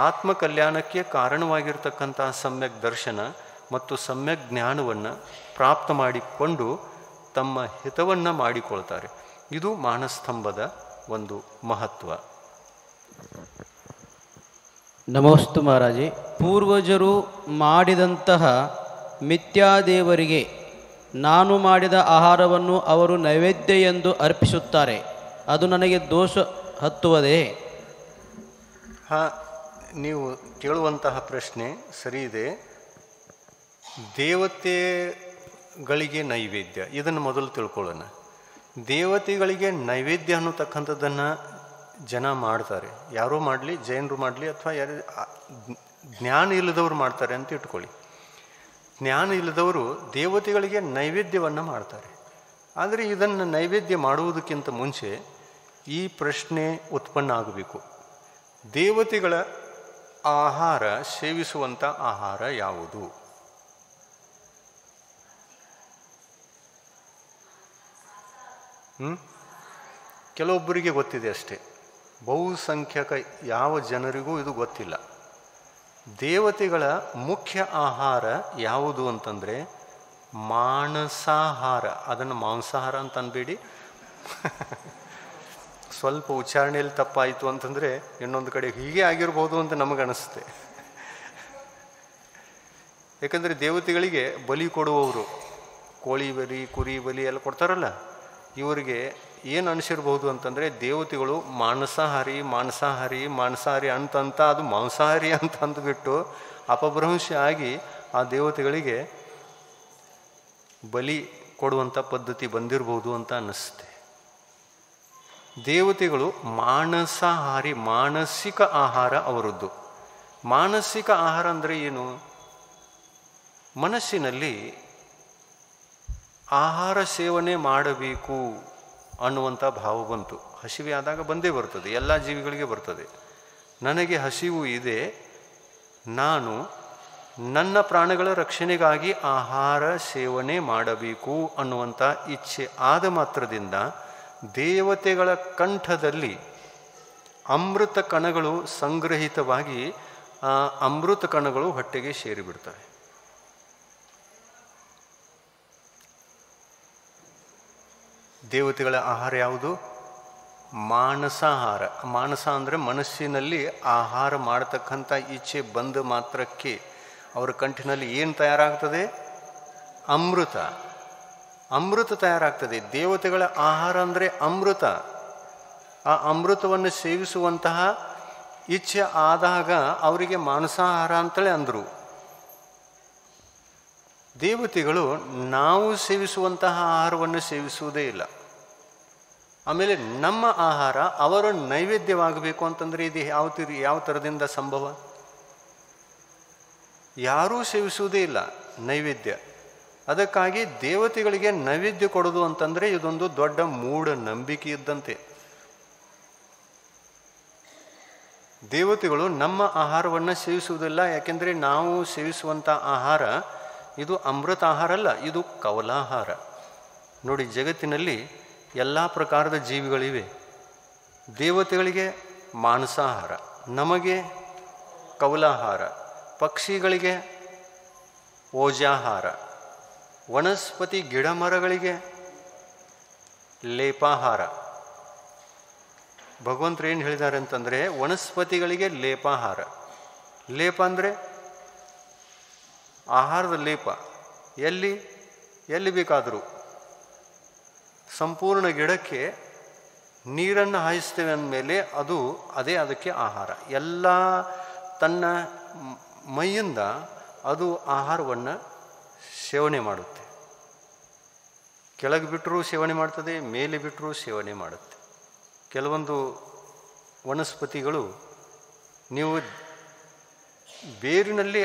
ಆತ್ಮಕಲ್ಯಾಣಕ್ಕೆ ಕಾರಣವಾಗಿರ್ತಕ್ಕಂತಹ ಸಮ್ಯಕ್ ದರ್ಶನ ಮತ್ತು ಸಮ್ಯಕ್ ಜ್ಞಾನವನ್ನು ಪ್ರಾಪ್ತ ಮಾಡಿಕೊಂಡು ತಮ್ಮ ಹಿತವನ್ನು ಮಾಡಿಕೊಳ್ತಾರೆ. ಇದು ಮಾನಸ್ತಂಭದ ಒಂದು ಮಹತ್ವ. ನಮೋಸ್ತು ಮಹಾರಾಜಿ. ಪೂರ್ವಜರು ಮಾಡಿದಂತಹ ಮಿಥ್ಯಾದೇವರಿಗೆ ನಾನು ಮಾಡಿದ ಆಹಾರವನ್ನು ಅವರು ನೈವೇದ್ಯ ಎಂದು ಅರ್ಪಿಸುತ್ತಾರೆ. ಅದು ನನಗೆ ದೋಷ ಹತ್ತುವುದೇ? ನೀವು ಕೇಳುವಂತಹ ಪ್ರಶ್ನೆ ಸರಿ ಇದೆ. ದೇವತೆಗಳಿಗೆ ನೈವೇದ್ಯ, ಇದನ್ನು ಮೊದಲು ತಿಳ್ಕೊಳ್ಳೋಣ. ದೇವತೆಗಳಿಗೆ ನೈವೇದ್ಯ ಅನ್ನತಕ್ಕಂಥದ್ದನ್ನು ಜನ ಮಾಡ್ತಾರೆ. ಯಾರೋ ಮಾಡಲಿ, ಜೈನರು ಮಾಡಲಿ ಅಥವಾ ಯಾರು ಜ್ಞಾನ ಇಲ್ಲದವರು ಮಾಡ್ತಾರೆ ಅಂತ ಇಟ್ಕೊಳ್ಳಿ. ಜ್ಞಾನ ಇಲ್ಲದವರು ದೇವತೆಗಳಿಗೆ ನೈವೇದ್ಯವನ್ನು ಮಾಡ್ತಾರೆ. ಆದರೆ ಇದನ್ನು ನೈವೇದ್ಯ ಮಾಡುವುದಕ್ಕಿಂತ ಮುಂಚೆ ಈ ಪ್ರಶ್ನೆ ಉತ್ಪನ್ನ ಆಗಬೇಕು. ದೇವತೆಗಳ ಆಹಾರ, ಸೇವಿಸುವಂಥ ಆಹಾರ ಯಾವುದು? ಕೆಲವೊಬ್ಬರಿಗೆ ಗೊತ್ತಿದೆ ಅಷ್ಟೇ, ಬಹುಸಂಖ್ಯಕ ಯಾವ ಜನರಿಗೂ ಇದು ಗೊತ್ತಿಲ್ಲ. ದೇವತೆಗಳ ಮುಖ್ಯ ಆಹಾರ ಯಾವುದು ಅಂತಂದರೆ ಮಾನಸಾಹಾರ. ಅದನ್ನು ಮಾಂಸಾಹಾರ ಅಂತ ಅನ್ಬೇಡಿ, ಸ್ವಲ್ಪ ಉಚ್ಚಾರಣೆಯಲ್ಲಿ ತಪ್ಪಾಯಿತು ಅಂತಂದರೆ ಇನ್ನೊಂದು ಕಡೆ ಹೀಗೆ ಆಗಿರ್ಬೋದು ಅಂತ ನಮಗನಿಸುತ್ತೆ. ಯಾಕಂದರೆ ದೇವತೆಗಳಿಗೆ ಬಲಿ ಕೊಡುವವರು, ಕೋಳಿ ಬಲಿ, ಕುರಿ ಬಲಿ ಎಲ್ಲ ಕೊಡ್ತಾರಲ್ಲ, ಇವರಿಗೆ ಏನು ಅನಿಸಿರ್ಬೋದು ಅಂತಂದರೆ ದೇವತೆಗಳು ಮಾಂಸಾಹಾರಿ ಮಾಂಸಾಹಾರಿ ಮಾಂಸಾಹಾರಿ ಅಂತಂತ ಅದು ಮಾಂಸಾಹಾರಿ ಅಂತ ಅಂದುಬಿಟ್ಟು ಅಪಭ್ರಂಶ ಆಗಿ ಆ ದೇವತೆಗಳಿಗೆ ಬಲಿ ಕೊಡುವಂಥ ಪದ್ಧತಿ ಬಂದಿರ್ಬೋದು ಅಂತ ಅನ್ನಿಸುತ್ತೆ. ದೇವತೆಗಳು ಮಾನಸಾಹಾರಿ, ಮಾನಸಿಕ ಆಹಾರ ಅವರದ್ದು. ಮಾನಸಿಕ ಆಹಾರ ಅಂದರೆ ಏನು? ಮನಸ್ಸಿನಲ್ಲಿ ಆಹಾರ ಸೇವನೆ ಮಾಡಬೇಕು ಅನ್ನುವಂಥ ಭಾವ ಬಂತು. ಹಸಿವೆ ಆದಾಗ ಬಂದೇ ಬರ್ತದೆ, ಎಲ್ಲ ಜೀವಿಗಳಿಗೆ ಬರ್ತದೆ. ನನಗೆ ಹಸಿವು ಇದೆ, ನಾನು ನನ್ನ ಪ್ರಾಣಗಳ ರಕ್ಷಣೆಗಾಗಿ ಆಹಾರ ಸೇವನೆ ಮಾಡಬೇಕು ಅನ್ನುವಂಥ ಇಚ್ಛೆ ಆದ ಮಾತ್ರದಿಂದ ದೇವತೆಗಳ ಕಂಠದಲ್ಲಿ ಅಮೃತ ಕಣಗಳು ಸಂಗ್ರಹಿತವಾಗಿ ಆ ಅಮೃತ ಕಣಗಳು ಹೊಟ್ಟೆಗೆ ಸೇರಿಬಿಡ್ತವೆ. ದೇವತೆಗಳ ಆಹಾರ ಯಾವುದು? ಮಾನಸಾಹಾರ. ಮಾನಸ ಅಂದರೆ ಮನಸ್ಸಿನಲ್ಲಿ ಆಹಾರ ಮಾಡತಕ್ಕಂಥ ಇಚ್ಛೆ ಬಂದ ಮಾತ್ರಕ್ಕೆ ಅವರ ಕಂಠಿನಲ್ಲಿ ಏನು ತಯಾರಾಗ್ತದೆ? ಅಮೃತ. ಅಮೃತ ತಯಾರಾಗ್ತದೆ. ದೇವತೆಗಳ ಆಹಾರ ಅಂದರೆ ಅಮೃತ. ಆ ಅಮೃತವನ್ನು ಸೇವಿಸುವಂತಹ ಇಚ್ಛೆ ಆದಾಗ ಅವರಿಗೆ ಮಾಂಸಾಹಾರ ಅಂತಲೇ ಅಂದರು. ದೇವತೆಗಳು ನಾವು ಸೇವಿಸುವಂತಹ ಆಹಾರವನ್ನು ಸೇವಿಸುವುದೇ ಇಲ್ಲ. ಆಮೇಲೆ ನಮ್ಮ ಆಹಾರ ಅವರ ನೈವೇದ್ಯವಾಗಬೇಕು ಅಂತಂದರೆ ಇದು ಯಾವ ಥರದಿಂದ ಸಂಭವ? ಯಾರೂ ಸೇವಿಸುವುದೇ ಇಲ್ಲ ನೈವೇದ್ಯ. ಅದಕ್ಕಾಗಿ ದೇವತೆಗಳಿಗೆ ನೈವೇದ್ಯ ಕೊಡೋದು ಅಂತಂದರೆ ಇದೊಂದು ದೊಡ್ಡ ಮೂಢ ನಂಬಿಕೆ ಇದ್ದಂತೆ. ದೇವತೆಗಳು ನಮ್ಮ ಆಹಾರವನ್ನು ಸೇವಿಸುವುದಿಲ್ಲ. ಯಾಕೆಂದರೆ ನಾವು ಸೇವಿಸುವಂಥ ಆಹಾರ ಇದು ಅಮೃತ ಆಹಾರ ಅಲ್ಲ, ಇದು ಕವಲಾಹಾರ. ನೋಡಿ, ಜಗತ್ತಿನಲ್ಲಿ ಎಲ್ಲ ಪ್ರಕಾರದ ಜೀವಿಗಳಿವೆ. ದೇವತೆಗಳಿಗೆ ಮಾಂಸಾಹಾರ, ನಮಗೆ ಕೌಲಾಹಾರ, ಪಕ್ಷಿಗಳಿಗೆ ಓಜಾಹಾರ, ವನಸ್ಪತಿ ಗಿಡ ಮರಗಳಿಗೆ ಲೇಪಾಹಾರ. ಭಗವಂತರು ಏನು ಹೇಳಿದ್ದಾರೆ ಅಂತಂದರೆ, ವನಸ್ಪತಿಗಳಿಗೆ ಲೇಪಾಹಾರ. ಲೇಪ ಅಂದರೆ ಆಹಾರದ ಲೇಪ. ಎಲ್ಲಿ ಬೇಕಾದರೂ ಸಂಪೂರ್ಣ ಗಿಡಕ್ಕೆ ನೀರನ್ನು ಹಾಯಿಸ್ತೇವೆ ಅಂದಮೇಲೆ ಅದೇ ಅದಕ್ಕೆ ಆಹಾರ. ಎಲ್ಲ ತನ್ನ ಮೈಯಿಂದ ಅದು ಆಹಾರವನ್ನು ಸೇವನೆ ಮಾಡುತ್ತೆ. ಕೆಳಗೆ ಬಿಟ್ಟರೂ ಸೇವನೆ ಮಾಡ್ತದೆ, ಮೇಲೆ ಬಿಟ್ಟರೂ ಸೇವನೆ ಮಾಡುತ್ತೆ. ಕೆಲವೊಂದು ವನಸ್ಪತಿಗಳು ನೀವು ಬೇರಿನಲ್ಲಿ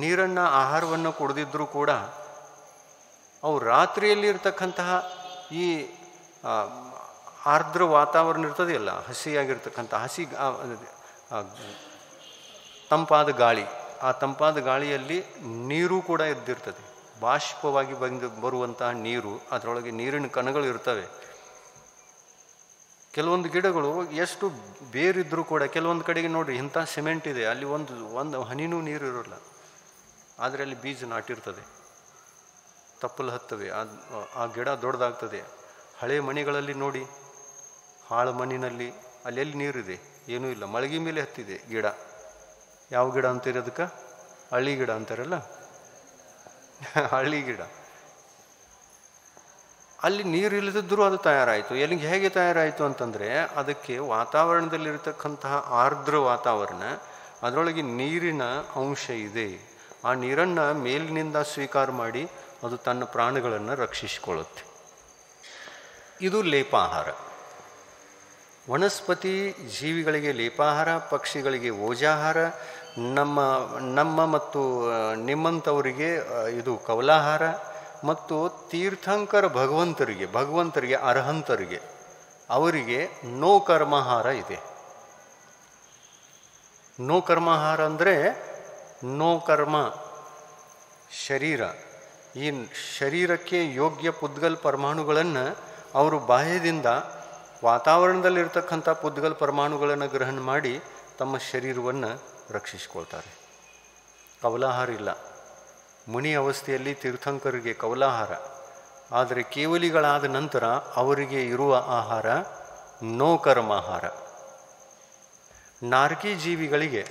ನೀರನ್ನು ಆಹಾರವನ್ನು ಕುಡಿದಿದ್ದರೂ ಕೂಡ ಅವು ರಾತ್ರಿಯಲ್ಲಿ ಇರ್ತಕ್ಕಂತಹ ಈ ಆರ್ದ್ರ ವಾತಾವರಣ ಇರ್ತದೆಯಲ್ಲ, ಹಸಿಯಾಗಿರ್ತಕ್ಕಂಥ ತಂಪಾದ ಗಾಳಿ, ಆ ತಂಪಾದ ಗಾಳಿಯಲ್ಲಿ ನೀರು ಕೂಡ ಎದ್ದಿರ್ತದೆ. ಬಾಷ್ಪವಾಗಿ ಬರುವಂತಹ ನೀರು, ಅದರೊಳಗೆ ನೀರಿನ ಕಣಗಳು ಇರ್ತವೆ. ಕೆಲವೊಂದು ಗಿಡಗಳು ಎಷ್ಟು ಬೇರಿದ್ದರೂ ಕೂಡ ಕೆಲವೊಂದು ಕಡೆಗೆ ನೋಡಿರಿ, ಇಂಥ ಸಿಮೆಂಟ್ ಇದೆ, ಅಲ್ಲಿ ಒಂದು ಹನಿನೂ ನೀರು ಇರೋಲ್ಲ, ಆದರೆ ಅಲ್ಲಿ ಬೀಜ ನಾಟಿರ್ತದೆ, ತಪ್ಪಲು ಹತ್ತವೆ, ಆ ಗಿಡ ದೊಡ್ಡದಾಗ್ತದೆ. ಹಳೆ ಮನೆಗಳಲ್ಲಿ ನೋಡಿ, ಹಾಳು ಮಣ್ಣಿನಲ್ಲಿ ಅಲ್ಲೆಲ್ಲಿ ನೀರಿದೆ, ಏನೂ ಇಲ್ಲ, ಮಳಗಿ ಮೇಲೆ ಹತ್ತಿದೆ ಗಿಡ. ಯಾವ ಗಿಡ ಅಂತೀರಿ ಅದಕ್ಕೆ? ಹಳ್ಳಿ ಗಿಡ ಅಂತಾರಲ್ಲ, ಹಳ್ಳಿ ಗಿಡ. ಅಲ್ಲಿ ನೀರು ಇಲ್ಲದಿದ್ದರೂ ಅದು ತಯಾರಾಯಿತು. ಹೇಗೆ ತಯಾರಾಯಿತು ಅಂತಂದರೆ, ಅದಕ್ಕೆ ವಾತಾವರಣದಲ್ಲಿರ್ತಕ್ಕಂತಹ ಆರ್ದ್ರ ವಾತಾವರಣ, ಅದರೊಳಗೆ ನೀರಿನ ಅಂಶ ಇದೆ. ಆ ನೀರನ್ನು ಮೇಲಿನಿಂದ ಸ್ವೀಕಾರ ಮಾಡಿ ಅದು ತನ್ನ ಪ್ರಾಣಗಳನ್ನು ರಕ್ಷಿಸಿಕೊಳ್ಳುತ್ತೆ. ಇದು ಲೇಪಾಹಾರ. ವನಸ್ಪತಿ ಜೀವಿಗಳಿಗೆ ಲೇಪಾಹಾರ, ಪಕ್ಷಿಗಳಿಗೆ ಓಜಾಹಾರ, ನಮ್ಮ ಮತ್ತು ನಿಮ್ಮಂಥವರಿಗೆ ಇದು ಕೌಲಾಹಾರ, ಮತ್ತು ತೀರ್ಥಂಕರ ಭಗವಂತರಿಗೆ ಅರ್ಹಂತರಿಗೆ ಅವರಿಗೆ ನೋ ಕರ್ಮಾಹಾರ ಇದೆ. ನೋ ಕರ್ಮಾಹಾರ ಅಂದರೆ ನೋ ಕರ್ಮ ಶರೀರ. ಈ ಶರೀರಕ್ಕೆ ಯೋಗ್ಯ ಪುದ್ಗಲ್ ಪರಮಾಣುಗಳನ್ನು ಅವರು ಬಾಹ್ಯದಿಂದ ವಾತಾವರಣದಲ್ಲಿರ್ತಕ್ಕಂಥ ಪುದ್ಗಲ್ ಪರಮಾಣುಗಳನ್ನು ಗ್ರಹಣ ಮಾಡಿ ತಮ್ಮ ಶರೀರವನ್ನು ರಕ್ಷಿಸಿಕೊಳ್ತಾರೆ. ಕೌಲಾಹಾರ ಇಲ್ಲ. ಮುನಿ ಅವಸ್ಥೆಯಲ್ಲಿ ತೀರ್ಥಂಕರಿಗೆ ಕೌಲಾಹಾರ, ಆದರೆ ಕೇವಲಿಗಳಾದ ನಂತರ ಅವರಿಗೆ ಇರುವ ಆಹಾರ ನೋ ಕರ್ಮಾಹಾರ. ನಾರ್ಕಿ ಜೀವಿಗಳಿಗೆ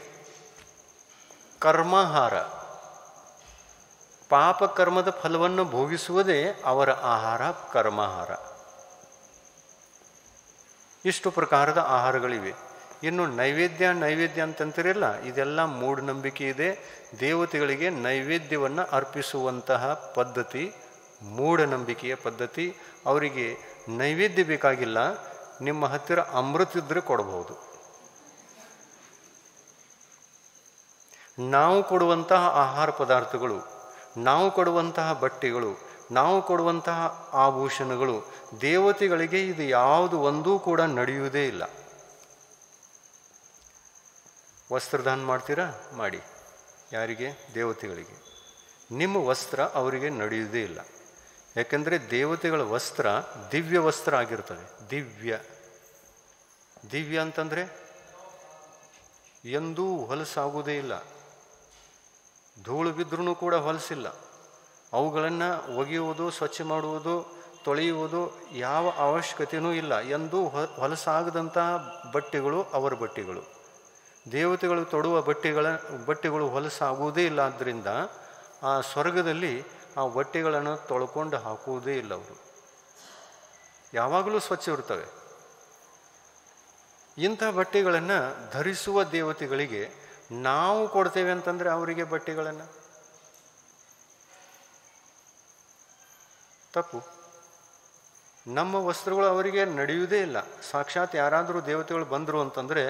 ಕರ್ಮಾಹಾರ, ಪಾಪ ಕರ್ಮದ ಫಲವನ್ನು ಭೋಗಿಸುವುದೇ ಅವರ ಆಹಾರ, ಕರ್ಮಾಹಾರ. ಇಷ್ಟು ಪ್ರಕಾರದ ಆಹಾರಗಳಿವೆ. ಇನ್ನು ನೈವೇದ್ಯ ಅಂತಂತಿರಲ್ಲ, ಇದೆಲ್ಲ ಮೂಢನಂಬಿಕೆ ಇದೆ. ದೇವತೆಗಳಿಗೆ ನೈವೇದ್ಯವನ್ನು ಅರ್ಪಿಸುವಂತಹ ಪದ್ಧತಿ ಮೂಢನಂಬಿಕೆಯ ಪದ್ಧತಿ. ಅವರಿಗೆ ನೈವೇದ್ಯ ಬೇಕಾಗಿಲ್ಲ, ನಿಮ್ಮ ಹತ್ತಿರ ಅಮೃತ ಇದ್ದರೆ ಕೊಡಬಹುದು. ನಾವು ಕೊಡುವಂತಹ ಆಹಾರ ಪದಾರ್ಥಗಳು, ನಾವು ಕೊಡುವಂತಹ ಬಟ್ಟೆಗಳು, ನಾವು ಕೊಡುವಂತಹ ಆಭೂಷಣಗಳು ದೇವತೆಗಳಿಗೆ ಇದು ಯಾವುದು ಒಂದೂ ಕೂಡ ನಡೆಯುವುದೇ ಇಲ್ಲ. ವಸ್ತ್ರದಾನ ಮಾಡ್ತೀರಾ? ಮಾಡಿ. ಯಾರಿಗೆ? ದೇವತೆಗಳಿಗೆ. ನಿಮ್ಮ ವಸ್ತ್ರ ಅವರಿಗೆ ನಡೆಯುವುದೇ ಇಲ್ಲ. ಯಾಕೆಂದರೆ ದೇವತೆಗಳ ವಸ್ತ್ರ ದಿವ್ಯ ವಸ್ತ್ರ ಆಗಿರ್ತದೆ. ದಿವ್ಯ ಅಂತಂದರೆ ಎಂದೂ ಹೊಲಸಾಗುವುದೇ ಇಲ್ಲ. ಧೂಳು ಬಿದ್ದರೂ ಕೂಡ ಹೊಲಸಿಲ್ಲ. ಅವುಗಳನ್ನು ಒಗೆಯುವುದು, ಸ್ವಚ್ಛ ಮಾಡುವುದು, ತೊಳೆಯುವುದು ಯಾವ ಅವಶ್ಯಕತೆಯೂ ಇಲ್ಲ. ಎಂದೂ ಹೊಲಸಾಗದಂತಹ ಬಟ್ಟೆಗಳು ಅವರ ಬಟ್ಟೆಗಳು. ದೇವತೆಗಳು ತೊಡುವ ಬಟ್ಟೆಗಳು ಹೊಲಸಾಗುವುದೇ ಇಲ್ಲ. ಆದ್ದರಿಂದ ಆ ಸ್ವರ್ಗದಲ್ಲಿ ಆ ಬಟ್ಟೆಗಳನ್ನು ತೊಳ್ಕೊಂಡು ಹಾಕುವುದೇ ಇಲ್ಲ. ಅವರು ಯಾವಾಗಲೂ ಸ್ವಚ್ಛ ಇರ್ತವೆ. ಇಂಥ ಬಟ್ಟೆಗಳನ್ನು ಧರಿಸುವ ದೇವತೆಗಳಿಗೆ ನಾವು ಕೊಡ್ತೇವೆ ಅಂತಂದರೆ ಅವರಿಗೆ ಬಟ್ಟೆಗಳನ್ನು ತಪ್ಪು. ನಮ್ಮ ವಸ್ತ್ರಗಳು ಅವರಿಗೆ ನಡೆಯುವುದೇ ಇಲ್ಲ. ಸಾಕ್ಷಾತ್ ಯಾರಾದರೂ ದೇವತೆಗಳು ಬಂದರು ಅಂತಂದರೆ,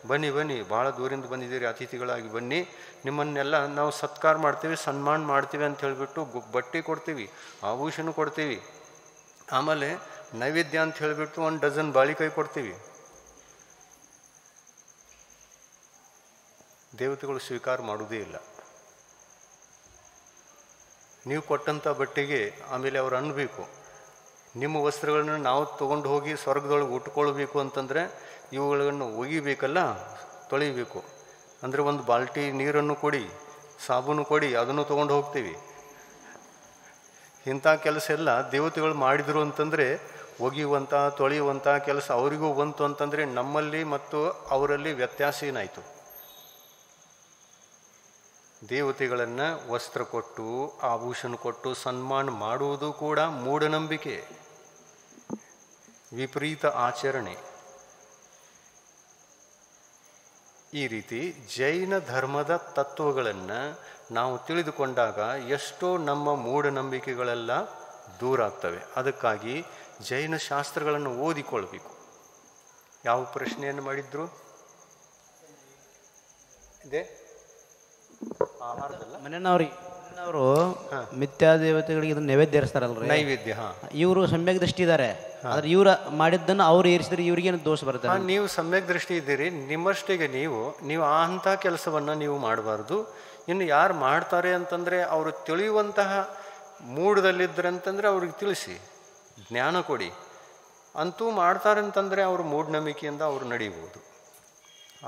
ಬನ್ನಿ ಭಾಳ ದೂರಿಂದ ಬಂದಿದ್ದೀರಿ, ಅತಿಥಿಗಳಾಗಿ ಬನ್ನಿ, ನಿಮ್ಮನ್ನೆಲ್ಲ ನಾವು ಸತ್ಕಾರ ಮಾಡ್ತೀವಿ, ಸನ್ಮಾನ ಮಾಡ್ತೀವಿ ಅಂತ ಹೇಳಿಬಿಟ್ಟು ಬಟ್ಟೆ ಕೊಡ್ತೀವಿ, ಆಭೂಷಣ ಕೊಡ್ತೀವಿ, ಆಮೇಲೆ ನೈವೇದ್ಯ ಅಂತ ಹೇಳಿಬಿಟ್ಟು 1 ಡಜನ್ ಬಾಳಿಕಾಯಿ ಕೊಡ್ತೀವಿ. ದೇವತೆಗಳು ಸ್ವೀಕಾರ ಮಾಡುವುದೇ ಇಲ್ಲ. ನೀವು ಕೊಟ್ಟಂಥ ಬಟ್ಟೆಗೆ ಆಮೇಲೆ ಅವರು ಅನ್ನಬೇಕು, ನಿಮ್ಮ ವಸ್ತ್ರಗಳನ್ನು ನಾವು ತೊಗೊಂಡು ಹೋಗಿ ಸ್ವರ್ಗದೊಳಗೆ ಉಟ್ಕೊಳ್ಬೇಕು ಅಂತಂದರೆ ಇವುಗಳನ್ನು ಒಗಿಬೇಕಲ್ಲ, ತೊಳಿಬೇಕು. ಅಂದರೆ ಒಂದು ಬಾಲ್ಟಿ ನೀರನ್ನು ಕೊಡಿ, ಸಾಬೂನು ಕೊಡಿ, ಅದನ್ನು ತೊಗೊಂಡು ಹೋಗ್ತೀವಿ. ಇಂಥ ಕೆಲಸ ಎಲ್ಲ ದೇವತೆಗಳು ಮಾಡಿದರು ಅಂತಂದರೆ ಒಗೆಯುವಂಥ ತೊಳೆಯುವಂಥ ಕೆಲಸ ಅವರಿಗೂ ಬಂತು ಅಂತಂದರೆ ನಮ್ಮಲ್ಲಿ ಮತ್ತು ಅವರಲ್ಲಿ ವ್ಯತ್ಯಾಸ ಏನಾಯಿತು? ದೇವತೆಗಳನ್ನು ವಸ್ತ್ರ ಕೊಟ್ಟು ಆಭೂಷಣ ಕೊಟ್ಟು ಸನ್ಮಾನ ಮಾಡುವುದು ಕೂಡ ಮೂಢನಂಬಿಕೆ, ವಿಪರೀತ ಆಚರಣೆ. ಈ ರೀತಿ ಜೈನ ಧರ್ಮದ ತತ್ವಗಳನ್ನು ನಾವು ತಿಳಿದುಕೊಂಡಾಗ ಎಷ್ಟೋ ನಮ್ಮ ಮೂಢನಂಬಿಕೆಗಳೆಲ್ಲ ದೂರ ಆಗ್ತವೆ. ಅದಕ್ಕಾಗಿ ಜೈನ ಶಾಸ್ತ್ರಗಳನ್ನು ಓದಿಕೊಳ್ಬೇಕು. ಯಾವ ಪ್ರಶ್ನೆಯನ್ನು ಮಾಡಿದ್ರು? ಇದೆ ಆಹಾರದಲ್ಲ, ಮನೆಯವರು ಮಿಥ್ಯಾ ದೇವತೆಗಳಿಗೆ ಇದನ್ನ ನೈವೇದ್ಯ ಏರಿಸ್ತಾರಲ್ರಿ, ನೈವೇದ್ಯ. ಇವರು ಸಮ್ಯಕ್ ದೃಷ್ಟಿ ಇದ್ದಾರೆ, ಆದ್ರೆ ಇವ್ರ ಮಾಡಿದ್ದನ್ನು ಅವ್ರು ಏರಿಸಿದ್ರೆ ಇವ್ರಿಗೇನು ದೋಷ ಬರುತ್ತೆ? ನೀವು ಸಮ್ಯಕ್ ದೃಷ್ಟಿ ಇದ್ದೀರಿ, ನಿಮ್ಮಷ್ಟಿಗೆ ನೀವು ಅಂಥ ಕೆಲಸವನ್ನು ನೀವು ಮಾಡಬಾರ್ದು. ಇನ್ನು ಯಾರು ಮಾಡ್ತಾರೆ ಅಂತಂದರೆ ಅವರು ತಿಳಿಯುವಂತಹ ಮೂಢದಲ್ಲಿದ್ದರೆ ಅಂತಂದರೆ ಅವ್ರಿಗೆ ತಿಳಿಸಿ, ಜ್ಞಾನ ಕೊಡಿ. ಅಂತೂ ಮಾಡ್ತಾರೆ ಅಂತಂದರೆ ಅವರು ಮೂಢನಂಬಿಕೆಯಿಂದ ಅವರು ನಡೆಯಬಹುದು.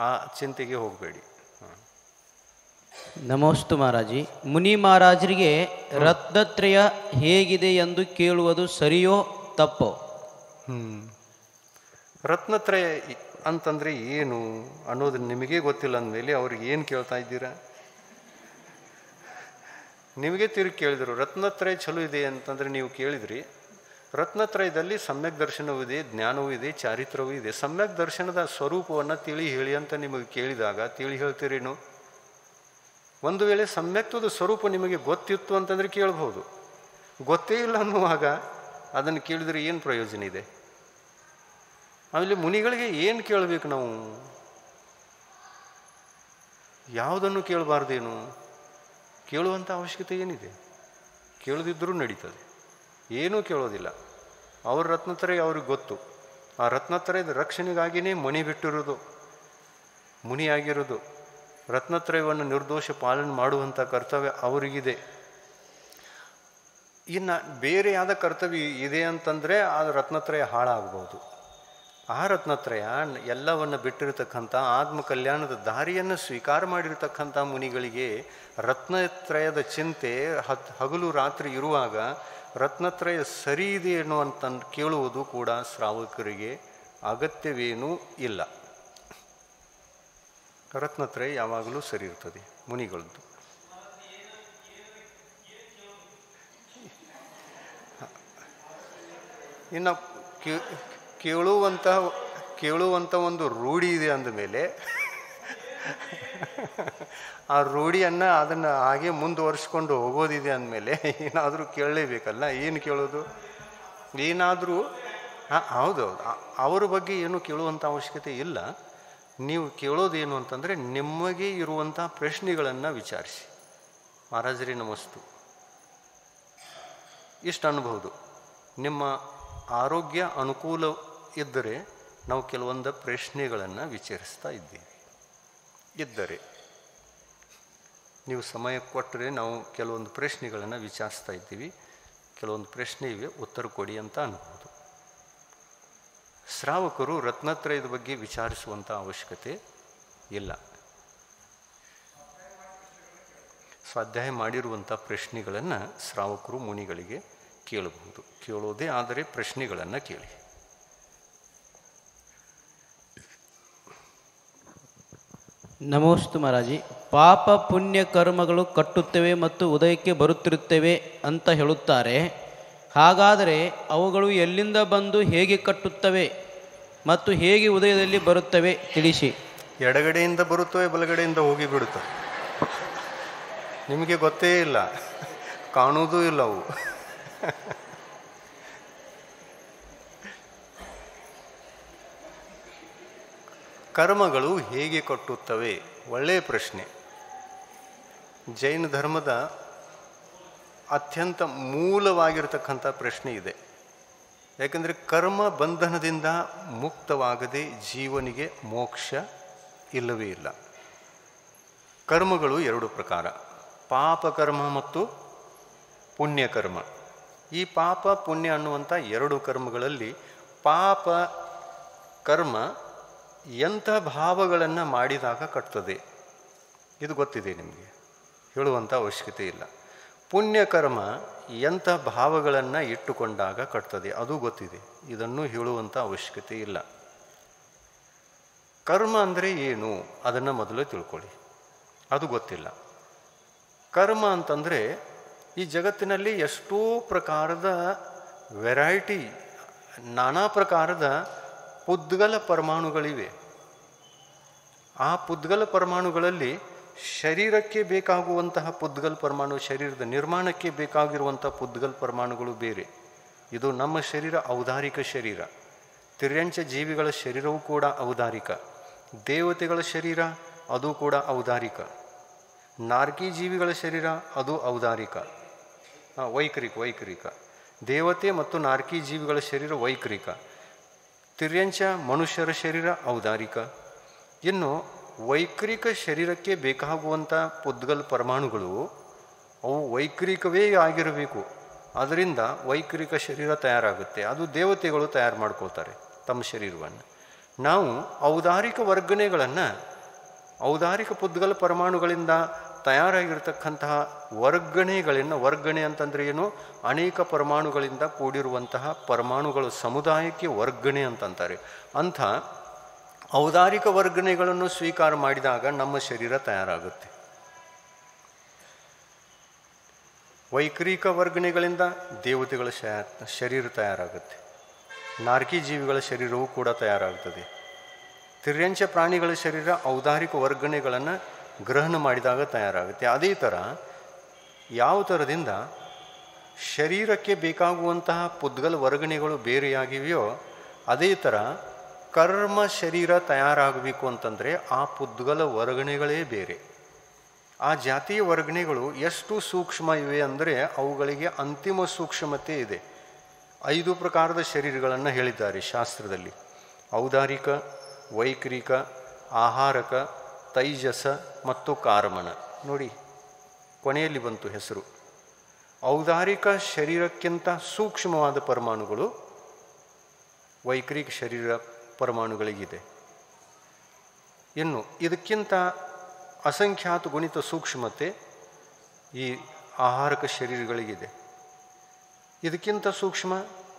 ಆ ಚಿಂತೆಗೆ ಹೋಗಬೇಡಿ. ನಮೋಸ್ತು ಮಹಾರಾಜಿ. ಮುನಿ ಮಹಾರಾಜರಿಗೆ ರತ್ನತ್ರಯ ಹೇಗಿದೆ ಎಂದು ಕೇಳುವುದು ಸರಿಯೋ ತಪ್ಪೋ? ರತ್ನತ್ರಯ ಅಂತಂದರೆ ಏನು ಅನ್ನೋದು ನಿಮಗೆ ಗೊತ್ತಿಲ್ಲ ಅಂದಮೇಲೆ ಅವ್ರಿಗೆ ಏನು ಕೇಳ್ತಾ ಇದ್ದೀರಾ? ನಿಮಗೆ ತಿರುಗಿ ಕೇಳಿದರು ರತ್ನತ್ರಯ ಚಲೋ ಇದೆ ಅಂತಂದರೆ ನೀವು ಕೇಳಿದ್ರಿ. ರತ್ನತ್ರಯದಲ್ಲಿ ಸಮ್ಯಕ್ ದರ್ಶನವೂ ಇದೆ, ಜ್ಞಾನವೂ ಇದೆ, ಚಾರಿತ್ರವೂ ಇದೆ. ಸಮ್ಯಕ್ ದರ್ಶನದ ಸ್ವರೂಪವನ್ನು ತಿಳಿ ಹೇಳಿ ಅಂತ ನಿಮಗೆ ಕೇಳಿದಾಗ ತಿಳಿ ಹೇಳ್ತೀರೇನು? ಒಂದು ವೇಳೆ ಸಮ್ಯಕ್ತದ ಸ್ವರೂಪ ನಿಮಗೆ ಗೊತ್ತಿತ್ತು ಅಂತಂದರೆ ಕೇಳ್ಬೋದು. ಗೊತ್ತೇ ಇಲ್ಲ ಅನ್ನುವಾಗ ಅದನ್ನು ಕೇಳಿದರೆ ಏನು ಪ್ರಯೋಜನ ಇದೆ? ಆಮೇಲೆ ಮುನಿಗಳಿಗೆ ಏನು ಕೇಳಬೇಕು ನಾವು? ಯಾವುದನ್ನು ಕೇಳಬಾರ್ದೇನು? ಕೇಳುವಂಥ ಅವಶ್ಯಕತೆ ಏನಿದೆ? ಕೇಳದಿದ್ದರೂ ನಡೀತದೆ, ಏನೂ ಕೇಳೋದಿಲ್ಲ. ಅವ್ರ ರತ್ನತ್ರಯ ಅವ್ರಿಗೆ ಗೊತ್ತು. ಆ ರತ್ನತ್ರಯದ ರಕ್ಷಣೆಗಾಗಿಯೇ ಮಣಿ ಬಿಟ್ಟಿರೋದು, ಮುನಿಯಾಗಿರೋದು. ರತ್ನತ್ರಯವನ್ನು ನಿರ್ದೋಷ ಪಾಲನೆ ಮಾಡುವಂಥ ಕರ್ತವ್ಯ ಅವರಿಗಿದೆ. ಇನ್ನು ಬೇರೆ ಯಾವ್ದು ಕರ್ತವ್ಯ ಇದೆ ಅಂತಂದರೆ ಆ ರತ್ನತ್ರಯ ಹಾಳಾಗ್ಬೋದು. ಆ ರತ್ನತ್ರಯ ಎಲ್ಲವನ್ನು ಬಿಟ್ಟಿರತಕ್ಕಂಥ ಆತ್ಮಕಲ್ಯಾಣದ ದಾರಿಯನ್ನು ಸ್ವೀಕಾರ ಮಾಡಿರ್ತಕ್ಕಂಥ ಮುನಿಗಳಿಗೆ ರತ್ನತ್ರಯದ ಚಿಂತೆ ಹಗಲು ರಾತ್ರಿ ಇರುವಾಗ ರತ್ನತ್ರಯ ಸರಿ ಇದೆ ಅನ್ನುವಂತ ಕೇಳುವುದು ಕೂಡ ಶ್ರಾವಕರಿಗೆ ಅಗತ್ಯವೇನೂ ಇಲ್ಲ. ರತ್ನತ್ರಯ ಯಾವಾಗಲೂ ಸರಿ ಇರ್ತದೆ ಮುನಿಗಳದ್ದು. ಇನ್ನು ಕೇಳುವಂಥ ಒಂದು ರೂಢಿ ಇದೆ ಅಂದಮೇಲೆ ಆ ರೂಢಿಯನ್ನು ಅದನ್ನು ಹಾಗೆ ಮುಂದುವರಿಸ್ಕೊಂಡು ಹೋಗೋದಿದೆ ಅಂದಮೇಲೆ ಏನಾದರೂ ಕೇಳಲೇಬೇಕಲ್ಲ. ಏನು ಕೇಳೋದು? ಏನಾದರೂ ಹೌದೌದು, ಅವರ ಬಗ್ಗೆ ಏನು ಕೇಳುವಂಥ ಅವಶ್ಯಕತೆ ಇಲ್ಲ. ನೀವು ಕೇಳೋದೇನು ಅಂತಂದರೆ ನಿಮಗೆ ಇರುವಂಥ ಪ್ರಶ್ನೆಗಳನ್ನು ವಿಚಾರಿಸಿ. ಮಹಾರಾಜರೇ ನಮಸ್ತು, ಇಷ್ಟು ಅನ್ಬೋದು. ನಿಮ್ಮ ಆರೋಗ್ಯ ಅನುಕೂಲ ಇದ್ದರೆ ನಾವು ಕೆಲವೊಂದು ಪ್ರಶ್ನೆಗಳನ್ನು ವಿಚಾರಿಸ್ತಾ ಇದ್ದರೆ ನೀವು ಸಮಯ ಕೊಟ್ಟರೆ ನಾವು ಕೆಲವೊಂದು ಪ್ರಶ್ನೆಗಳನ್ನು ವಿಚಾರಿಸ್ತಾ ಇದ್ದೀವಿ. ಕೆಲವೊಂದು ಪ್ರಶ್ನೆ ಇವೆ, ಉತ್ತರ ಕೊಡಿ ಅಂತ ಅನ್ಬೋದು. ಶ್ರಾವಕರು ರತ್ನತ್ರಯದ ಬಗ್ಗೆ ವಿಚಾರಿಸುವಂಥ ಅವಶ್ಯಕತೆ ಇಲ್ಲ. ಸ್ವಾಧ್ಯಾಯ ಮಾಡಿರುವಂಥ ಪ್ರಶ್ನೆಗಳನ್ನು ಶ್ರಾವಕರು ಮುನಿಗಳಿಗೆ ಕೇಳಬಹುದು. ಕೇಳೋದೇ ಆದರೆ ಪ್ರಶ್ನೆಗಳನ್ನು ಕೇಳಿ. ನಮೋಸ್ತು ಮಹಾರಾಜಿ. ಪಾಪ ಪುಣ್ಯ ಕರ್ಮಗಳು ಕಟ್ಟುತ್ತವೆ ಮತ್ತು ಉದಯಕ್ಕೆ ಬರುತ್ತಿರುತ್ತವೆ ಅಂತ ಹೇಳುತ್ತಾರೆ. ಹಾಗಾದರೆ ಅವುಗಳು ಎಲ್ಲಿಂದ ಬಂದು ಹೇಗೆ ಕಟ್ಟುತ್ತವೆ ಮತ್ತು ಹೇಗೆ ಉದಯದಲ್ಲಿ ಬರುತ್ತವೆ ತಿಳಿಸಿ. ಎಡಗಡೆಯಿಂದ ಬರುತ್ತವೆ, ಬಲಗಡೆಯಿಂದ ಹೋಗಿ ಬಿಡುತ್ತವೆ. ನಿಮಗೆ ಗೊತ್ತೇ ಇಲ್ಲ, ಕಾಣುವುದೂ ಇಲ್ಲ ಅವು. ಕರ್ಮಗಳು ಹೇಗೆ ಕಟ್ಟುತ್ತವೆ? ಒಳ್ಳೆಯ ಪ್ರಶ್ನೆ. ಜೈನ ಧರ್ಮದ ಅತ್ಯಂತ ಮೂಲವಾಗಿರತಕ್ಕಂಥ ಪ್ರಶ್ನೆ ಇದೆ. ಯಾಕೆಂದರೆ ಕರ್ಮ ಬಂಧನದಿಂದ ಮುಕ್ತವಾಗದೆ ಜೀವನಿಗೆ ಮೋಕ್ಷ ಇಲ್ಲವೇ ಇಲ್ಲ. ಕರ್ಮಗಳು ಎರಡು ಪ್ರಕಾರ, ಪಾಪಕರ್ಮ ಮತ್ತು ಪುಣ್ಯಕರ್ಮ. ಈ ಪಾಪ ಪುಣ್ಯ ಅನ್ನುವಂಥ ಎರಡು ಕರ್ಮಗಳಲ್ಲಿ ಪಾಪ ಕರ್ಮ ಎಂಥ ಭಾವಗಳನ್ನು ಮಾಡಿದಾಗ ಕಟ್ತದೆ ಇದು ಗೊತ್ತಿದೆ ನಿಮಗೆ, ಹೇಳುವಂಥ ಅವಶ್ಯಕತೆ ಇಲ್ಲ. ಪುಣ್ಯಕರ್ಮ ಎಂಥ ಭಾವಗಳನ್ನು ಇಟ್ಟುಕೊಂಡಾಗ ಕಟ್ತದೆ ಅದು ಗೊತ್ತಿದೆ, ಇದನ್ನು ಹೇಳುವಂಥ ಅವಶ್ಯಕತೆ ಇಲ್ಲ. ಕರ್ಮ ಅಂದರೆ ಏನು ಅದನ್ನು ಮೊದಲು ತಿಳ್ಕೊಳ್ಳಿ, ಅದು ಗೊತ್ತಿಲ್ಲ. ಕರ್ಮ ಅಂತಂದರೆ ಈ ಜಗತ್ತಿನಲ್ಲಿ ಎಷ್ಟೋ ಪ್ರಕಾರದ ವೆರೈಟಿ, ನಾನಾ ಪ್ರಕಾರದ ಪುದ್ಗಲ ಪರಮಾಣುಗಳಿವೆ. ಆ ಪುದ್ಗಲ ಪರಮಾಣುಗಳಲ್ಲಿ ಶರೀರಕ್ಕೆ ಬೇಕಾಗುವಂತಹ ಪುದ್ಗಲ್ ಪರಮಾಣು, ಶರೀರದ ನಿರ್ಮಾಣಕ್ಕೆ ಬೇಕಾಗಿರುವಂಥ ಪುದ್ಗಲ್ ಪರಮಾಣುಗಳು ಬೇರೆ. ಇದು ನಮ್ಮ ಶರೀರ ಔದಾರಿಕ ಶರೀರ. ತಿರ್ಯಂಚ ಜೀವಿಗಳ ಶರೀರವೂ ಕೂಡ ಔದಾರಿಕ. ದೇವತೆಗಳ ಶರೀರ ಅದು ಕೂಡ ಔದಾರಿಕ. ನಾರ್ಕಿ ಜೀವಿಗಳ ಶರೀರ ಅದು ಔದಾರಿಕ, ವೈಕರಿಕ. ದೇವತೆ ಮತ್ತು ನಾರ್ಕಿ ಜೀವಿಗಳ ಶರೀರ ವೈಕರಿಕ. ತಿರ್ಯಂಚ ಮನುಷ್ಯರ ಶರೀರ ಔದಾರಿಕ. ಇನ್ನು ವೈಕರಿಕ ಶರೀರಕ್ಕೆ ಬೇಕಾಗುವಂಥ ಪುದ್ಗಲ್ ಪರಮಾಣುಗಳು ಅವು ವೈಕರಿಕವೇ ಆಗಿರಬೇಕು. ಅದರಿಂದ ವೈಕರಿಕ ಶರೀರ ತಯಾರಾಗುತ್ತೆ. ಅದು ದೇವತೆಗಳು ತಯಾರು ಮಾಡ್ಕೊಳ್ತಾರೆ ತಮ್ಮ ಶರೀರವನ್ನು. ನಾವು ಔದಾರಿಕ ವರ್ಗಣೆಗಳನ್ನು, ಔದಾರಿಕ ಪುದ್ಗಲ ಪರಮಾಣುಗಳಿಂದ ತಯಾರಾಗಿರ್ತಕ್ಕಂತಹ ವರ್ಗಣೆ ಅಂತಂದರೆ ಏನು, ಅನೇಕ ಪರಮಾಣುಗಳಿಂದ ಕೂಡಿರುವಂತಹ ಪರಮಾಣುಗಳ ಸಮುದಾಯಕ್ಕೆ ವರ್ಗಣೆ ಅಂತಂತಾರೆ. ಅಂಥ ಔದಾರಿಕ ವರ್ಗಣೆಗಳನ್ನು ಸ್ವೀಕಾರ ಮಾಡಿದಾಗ ನಮ್ಮ ಶರೀರ ತಯಾರಾಗುತ್ತೆ. ವೈಕರಿಕ ವರ್ಗಣೆಗಳಿಂದ ದೇವತೆಗಳ ಶರೀರ ತಯಾರಾಗುತ್ತೆ. ನಾರ್ಕಿ ಜೀವಿಗಳ ಶರೀರವೂ ಕೂಡ ತಯಾರಾಗ್ತದೆ. ತಿರ್ಯಂಚ ಪ್ರಾಣಿಗಳ ಶರೀರ ಔದಾರಿಕ ವರ್ಗಣೆಗಳನ್ನು ಗ್ರಹಣ ಮಾಡಿದಾಗ ತಯಾರಾಗುತ್ತೆ. ಅದೇ ಥರ ಯಾವ ಥರದಿಂದ ಶರೀರಕ್ಕೆ ಬೇಕಾಗುವಂತಹ ಪುದ್ಗಲ ವರ್ಗಣೆಗಳು ಬೇರೆಯಾಗಿವೆಯೋ ಅದೇ ಥರ ಕರ್ಮ ಶರೀರ ತಯಾರಾಗಬೇಕು ಅಂತಂದರೆ ಆ ಪುದ್ಗಲ ವರ್ಗಣೆಗಳೇ ಬೇರೆ. ಆ ಜಾತಿಯ ವರ್ಗಣೆಗಳು ಎಷ್ಟು ಸೂಕ್ಷ್ಮ ಇವೆ ಅಂದರೆ ಅವುಗಳಿಗೆ ಅಂತಿಮ ಸೂಕ್ಷ್ಮತೆ ಇದೆ. 5 ಪ್ರಕಾರದ ಶರೀರಗಳನ್ನು ಹೇಳಿದ್ದಾರೆ ಶಾಸ್ತ್ರದಲ್ಲಿ: ಔದಾರಿಕ, ವೈಕರಿಕ, ಆಹಾರಕ, ತೈಜಸ ಮತ್ತು ಕಾರಮಣ. ನೋಡಿ, ಕೊನೆಯಲ್ಲಿ ಬಂತು ಹೆಸರು. ಔದಾರಿಕ ಶರೀರಕ್ಕಿಂತ ಸೂಕ್ಷ್ಮವಾದ ಪರಮಾಣುಗಳು ವೈಕರಿಕ ಶರೀರ ಪರಮಾಣುಗಳಿಗಿದೆ. ಇನ್ನು ಇದಕ್ಕಿಂತ ಅಸಂಖ್ಯಾತ ಗುಣಿತ ಸೂಕ್ಷ್ಮತೆ ಈ ಆಹಾರಕ ಶರೀರಗಳಿಗಿದೆ. ಇದಕ್ಕಿಂತ ಸೂಕ್ಷ್ಮ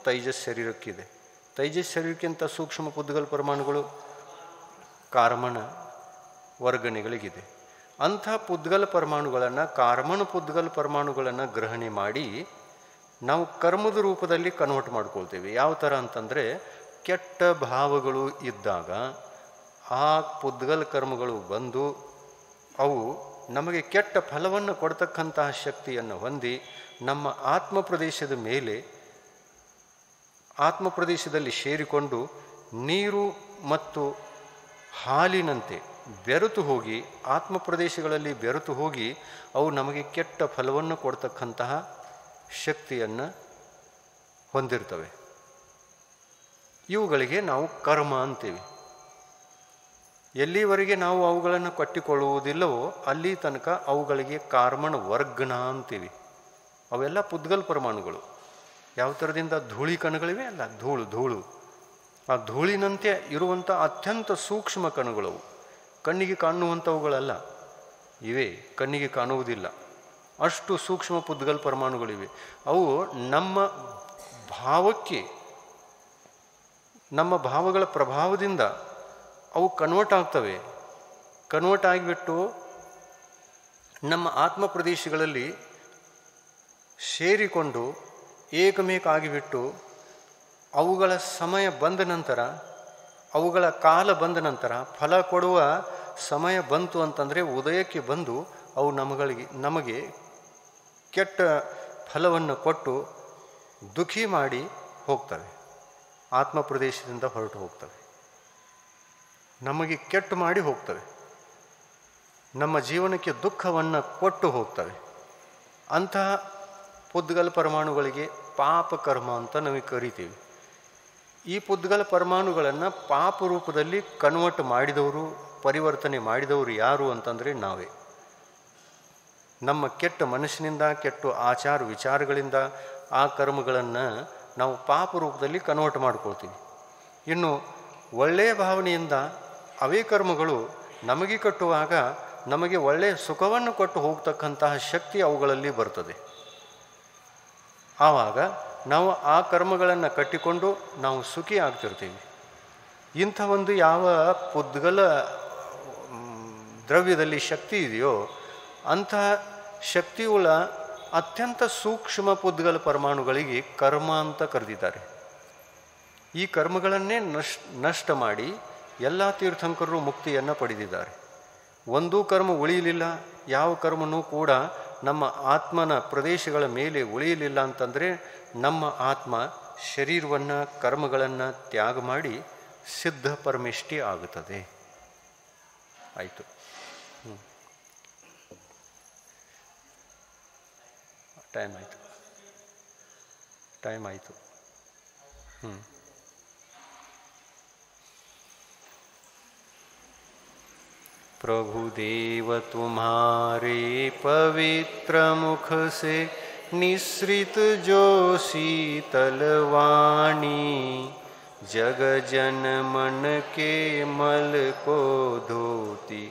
ತೈಜಸ್ ಶರೀರಕ್ಕಿದೆ. ತೈಜಸ್ ಶರೀರಕ್ಕಿಂತ ಸೂಕ್ಷ್ಮ ಪುದ್ಗಲ್ ಪರಮಾಣುಗಳು ಕಾರ್ಮಣ ವರ್ಗಣೆಗಳಿಗಿದೆ. ಅಂಥ ಪುದ್ಗಲ ಪರಮಾಣುಗಳನ್ನು, ಕಾರ್ಮಣ ಪುದ್ಗಲ್ ಪರಮಾಣುಗಳನ್ನು ಗ್ರಹಣೆ ಮಾಡಿ ನಾವು ಕರ್ಮದ ರೂಪದಲ್ಲಿ ಕನ್ವರ್ಟ್ ಮಾಡ್ಕೊಳ್ತೇವೆ. ಯಾವ ಥರ ಅಂತಂದರೆ, ಕೆಟ್ಟ ಭಾವಗಳು ಇದ್ದಾಗ ಆ ಪುದ್ಗಲ್ ಕರ್ಮಗಳು ಬಂದು ಅವು ನಮಗೆ ಕೆಟ್ಟ ಫಲವನ್ನು ಕೊಡ್ತಕ್ಕಂತಹ ಶಕ್ತಿಯನ್ನು ಹೊಂದಿ ನಮ್ಮ ಆತ್ಮ ಪ್ರದೇಶದ ಮೇಲೆ, ಆತ್ಮ ಪ್ರದೇಶದಲ್ಲಿ ಸೇರಿಕೊಂಡು ನೀರು ಮತ್ತು ಹಾಲಿನಂತೆ ಬೆರೆತು ಹೋಗಿ, ಆತ್ಮ ಪ್ರದೇಶಗಳಲ್ಲಿ ಬೆರೆತು ಹೋಗಿ ಅವು ನಮಗೆ ಕೆಟ್ಟ ಫಲವನ್ನು ಕೊಡ್ತಕ್ಕಂತಹ ಶಕ್ತಿಯನ್ನು ಹೊಂದಿರ್ತವೆ. ಇವುಗಳಿಗೆ ನಾವು ಕರ್ಮ ಅಂತೀವಿ. ಎಲ್ಲಿವರೆಗೆ ನಾವು ಅವುಗಳನ್ನು ಕಟ್ಟಿಕೊಳ್ಳುವುದಿಲ್ಲವೋ ಅಲ್ಲಿ ತನಕ ಅವುಗಳಿಗೆ ಕಾರ್ಮಣ ವರ್ಗಣ ಅಂತೀವಿ. ಅವೆಲ್ಲ ಪುದ್ಗಲ್ ಪರಮಾಣುಗಳು. ಯಾವ ಥರದಿಂದ ಧೂಳಿ ಕಣಗಳಿವೆ ಅಲ್ಲ, ಧೂಳು ಆ ಧೂಳಿನಂತೆ ಇರುವಂಥ ಅತ್ಯಂತ ಸೂಕ್ಷ್ಮ ಕಣಗಳವು. ಕಣ್ಣಿಗೆ ಕಾಣುವಂಥವುಗಳಲ್ಲ ಇವೆ, ಕಣ್ಣಿಗೆ ಕಾಣುವುದಿಲ್ಲ. ಅಷ್ಟು ಸೂಕ್ಷ್ಮ ಪುದ್ಗಲ್ ಪರಮಾಣುಗಳಿವೆ. ಅವು ನಮ್ಮ ಭಾವಕ್ಕೆ, ನಮ್ಮ ಭಾವಗಳ ಪ್ರಭಾವದಿಂದ ಅವು ಕನ್ವರ್ಟ್ ಆಗ್ತವೆ. ಕನ್ವರ್ಟ್ ಆಗಿಬಿಟ್ಟು ನಮ್ಮ ಆತ್ಮ ಪ್ರದೇಶಗಳಲ್ಲಿ ಸೇರಿಕೊಂಡು ಏಕಮೇಕ ಆಗಿಬಿಟ್ಟು ಅವುಗಳ ಸಮಯ ಬಂದ ನಂತರ, ಅವುಗಳ ಕಾಲ ಬಂದ ನಂತರ, ಫಲ ಕೊಡುವ ಸಮಯ ಬಂತು ಅಂತಂದರೆ ಉದಯಕ್ಕೆ ಬಂದು ಅವು ನಮಗೆ ಕೆಟ್ಟ ಫಲವನ್ನು ಕೊಟ್ಟು ದುಃಖಿ ಮಾಡಿ ಹೋಗ್ತವೆ. ಆತ್ಮ ಪ್ರದೇಶದಿಂದ ಹೊರಟು ಹೋಗ್ತವೆ, ನಮಗೆ ಕೆಟ್ಟು ಮಾಡಿ ಹೋಗ್ತವೆ, ನಮ್ಮ ಜೀವನಕ್ಕೆ ದುಃಖವನ್ನು ಕೊಟ್ಟು ಹೋಗ್ತವೆ. ಅಂತಹ ಪುದ್ಗಲ ಪರಮಾಣುಗಳಿಗೆ ಪಾಪ ಕರ್ಮ ಅಂತ ನಾವು ಕರಿತೀವಿ. ಈ ಪುದ್ಗಲ ಪರಮಾಣುಗಳನ್ನು ಪಾಪ ರೂಪದಲ್ಲಿ ಕನ್ವರ್ಟ್ ಮಾಡಿದವರು, ಪರಿವರ್ತನೆ ಮಾಡಿದವರು ಯಾರು ಅಂತಂದರೆ ನಾವೇ. ನಮ್ಮ ಕೆಟ್ಟ ಮನಸ್ಸಿನಿಂದ, ಕೆಟ್ಟ ಆಚಾರ ವಿಚಾರಗಳಿಂದ ಆ ಕರ್ಮಗಳನ್ನು ನಾವು ಪಾಪ ರೂಪದಲ್ಲಿ ಕನ್ವರ್ಟ್ ಮಾಡ್ಕೊಳ್ತೀವಿ. ಇನ್ನು ಒಳ್ಳೆಯ ಭಾವನೆಯಿಂದ ಅವೇ ಕರ್ಮಗಳು ನಮಗೆ ಕಟ್ಟುವಾಗ ನಮಗೆ ಒಳ್ಳೆಯ ಸುಖವನ್ನು ಕೊಟ್ಟು ಹೋಗ್ತಕ್ಕಂತಹ ಶಕ್ತಿ ಅವುಗಳಲ್ಲಿ ಬರ್ತದೆ. ಆವಾಗ ನಾವು ಆ ಕರ್ಮಗಳನ್ನು ಕಟ್ಟಿಕೊಂಡು ನಾವು ಸುಖಿ ಆಗ್ತಿರ್ತೀವಿ. ಇಂಥ ಒಂದು ಯಾವ ಪುದ್ಗಲ ದ್ರವ್ಯದಲ್ಲಿ ಶಕ್ತಿ ಇದೆಯೋ ಅಂಥ ಶಕ್ತಿಯುಳ್ಳ ಅತ್ಯಂತ ಸೂಕ್ಷ್ಮ ಪುದ್ಗಲ ಪರಮಾಣುಗಳಿಗೆ ಕರ್ಮ ಅಂತ ಕರೆದಿದ್ದಾರೆ. ಈ ಕರ್ಮಗಳನ್ನೇ ನಷ್ಟ ಮಾಡಿ ಎಲ್ಲ ತೀರ್ಥಂಕರರು ಮುಕ್ತಿಯನ್ನು ಪಡೆದಿದ್ದಾರೆ. ಒಂದೂ ಕರ್ಮ ಉಳಿಯಲಿಲ್ಲ, ಯಾವ ಕರ್ಮನೂ ಕೂಡ ನಮ್ಮ ಆತ್ಮನ ಪ್ರದೇಶಗಳ ಮೇಲೆ ಉಳಿಯಲಿಲ್ಲ ಅಂತಂದರೆ ನಮ್ಮ ಆತ್ಮ ಶರೀರವನ್ನು ಕರ್ಮಗಳನ್ನು ತ್ಯಾಗ ಮಾಡಿ ಸಿದ್ಧ ಪರಮೇಷ್ಠಿ ಆಗುತ್ತದೆ. ಆಯಿತು. ಟೈಮ್ ಆಯಿತು. प्रभु देव तुम्हारे पवित्र मुख से निसृत जो शीतल वाणी, जग जन मन के मल को धोती,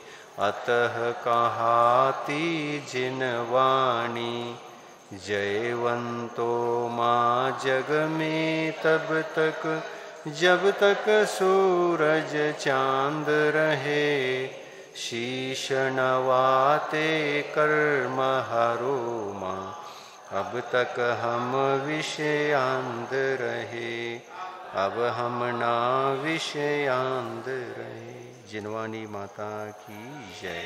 अतः कहाती जिन वाणी। जयवंतो माँ जग में तब तक जब तक सूरज चांद रहे, शीश नवाते कर्म हरो माँ, अब तक हम विषयांद रहे, अब हम ना विषयांद रहे। जिनवानी माता की जय।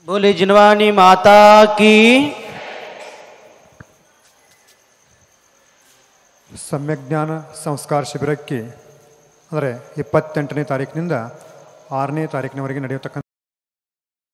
बोले जिनवानी माता की। ಸಮ್ಯಕ್ ಜ್ಞಾನ ಸಂಸ್ಕಾರ ಶಿಬಿರಕ್ಕೆ ಅಂದರೆ 28ನೇ ತಾರೀಕಿನಿಂದ 6ನೇ ತಾರೀಕಿನವರೆಗೆ ನಡೆಯತಕ್ಕಂಥ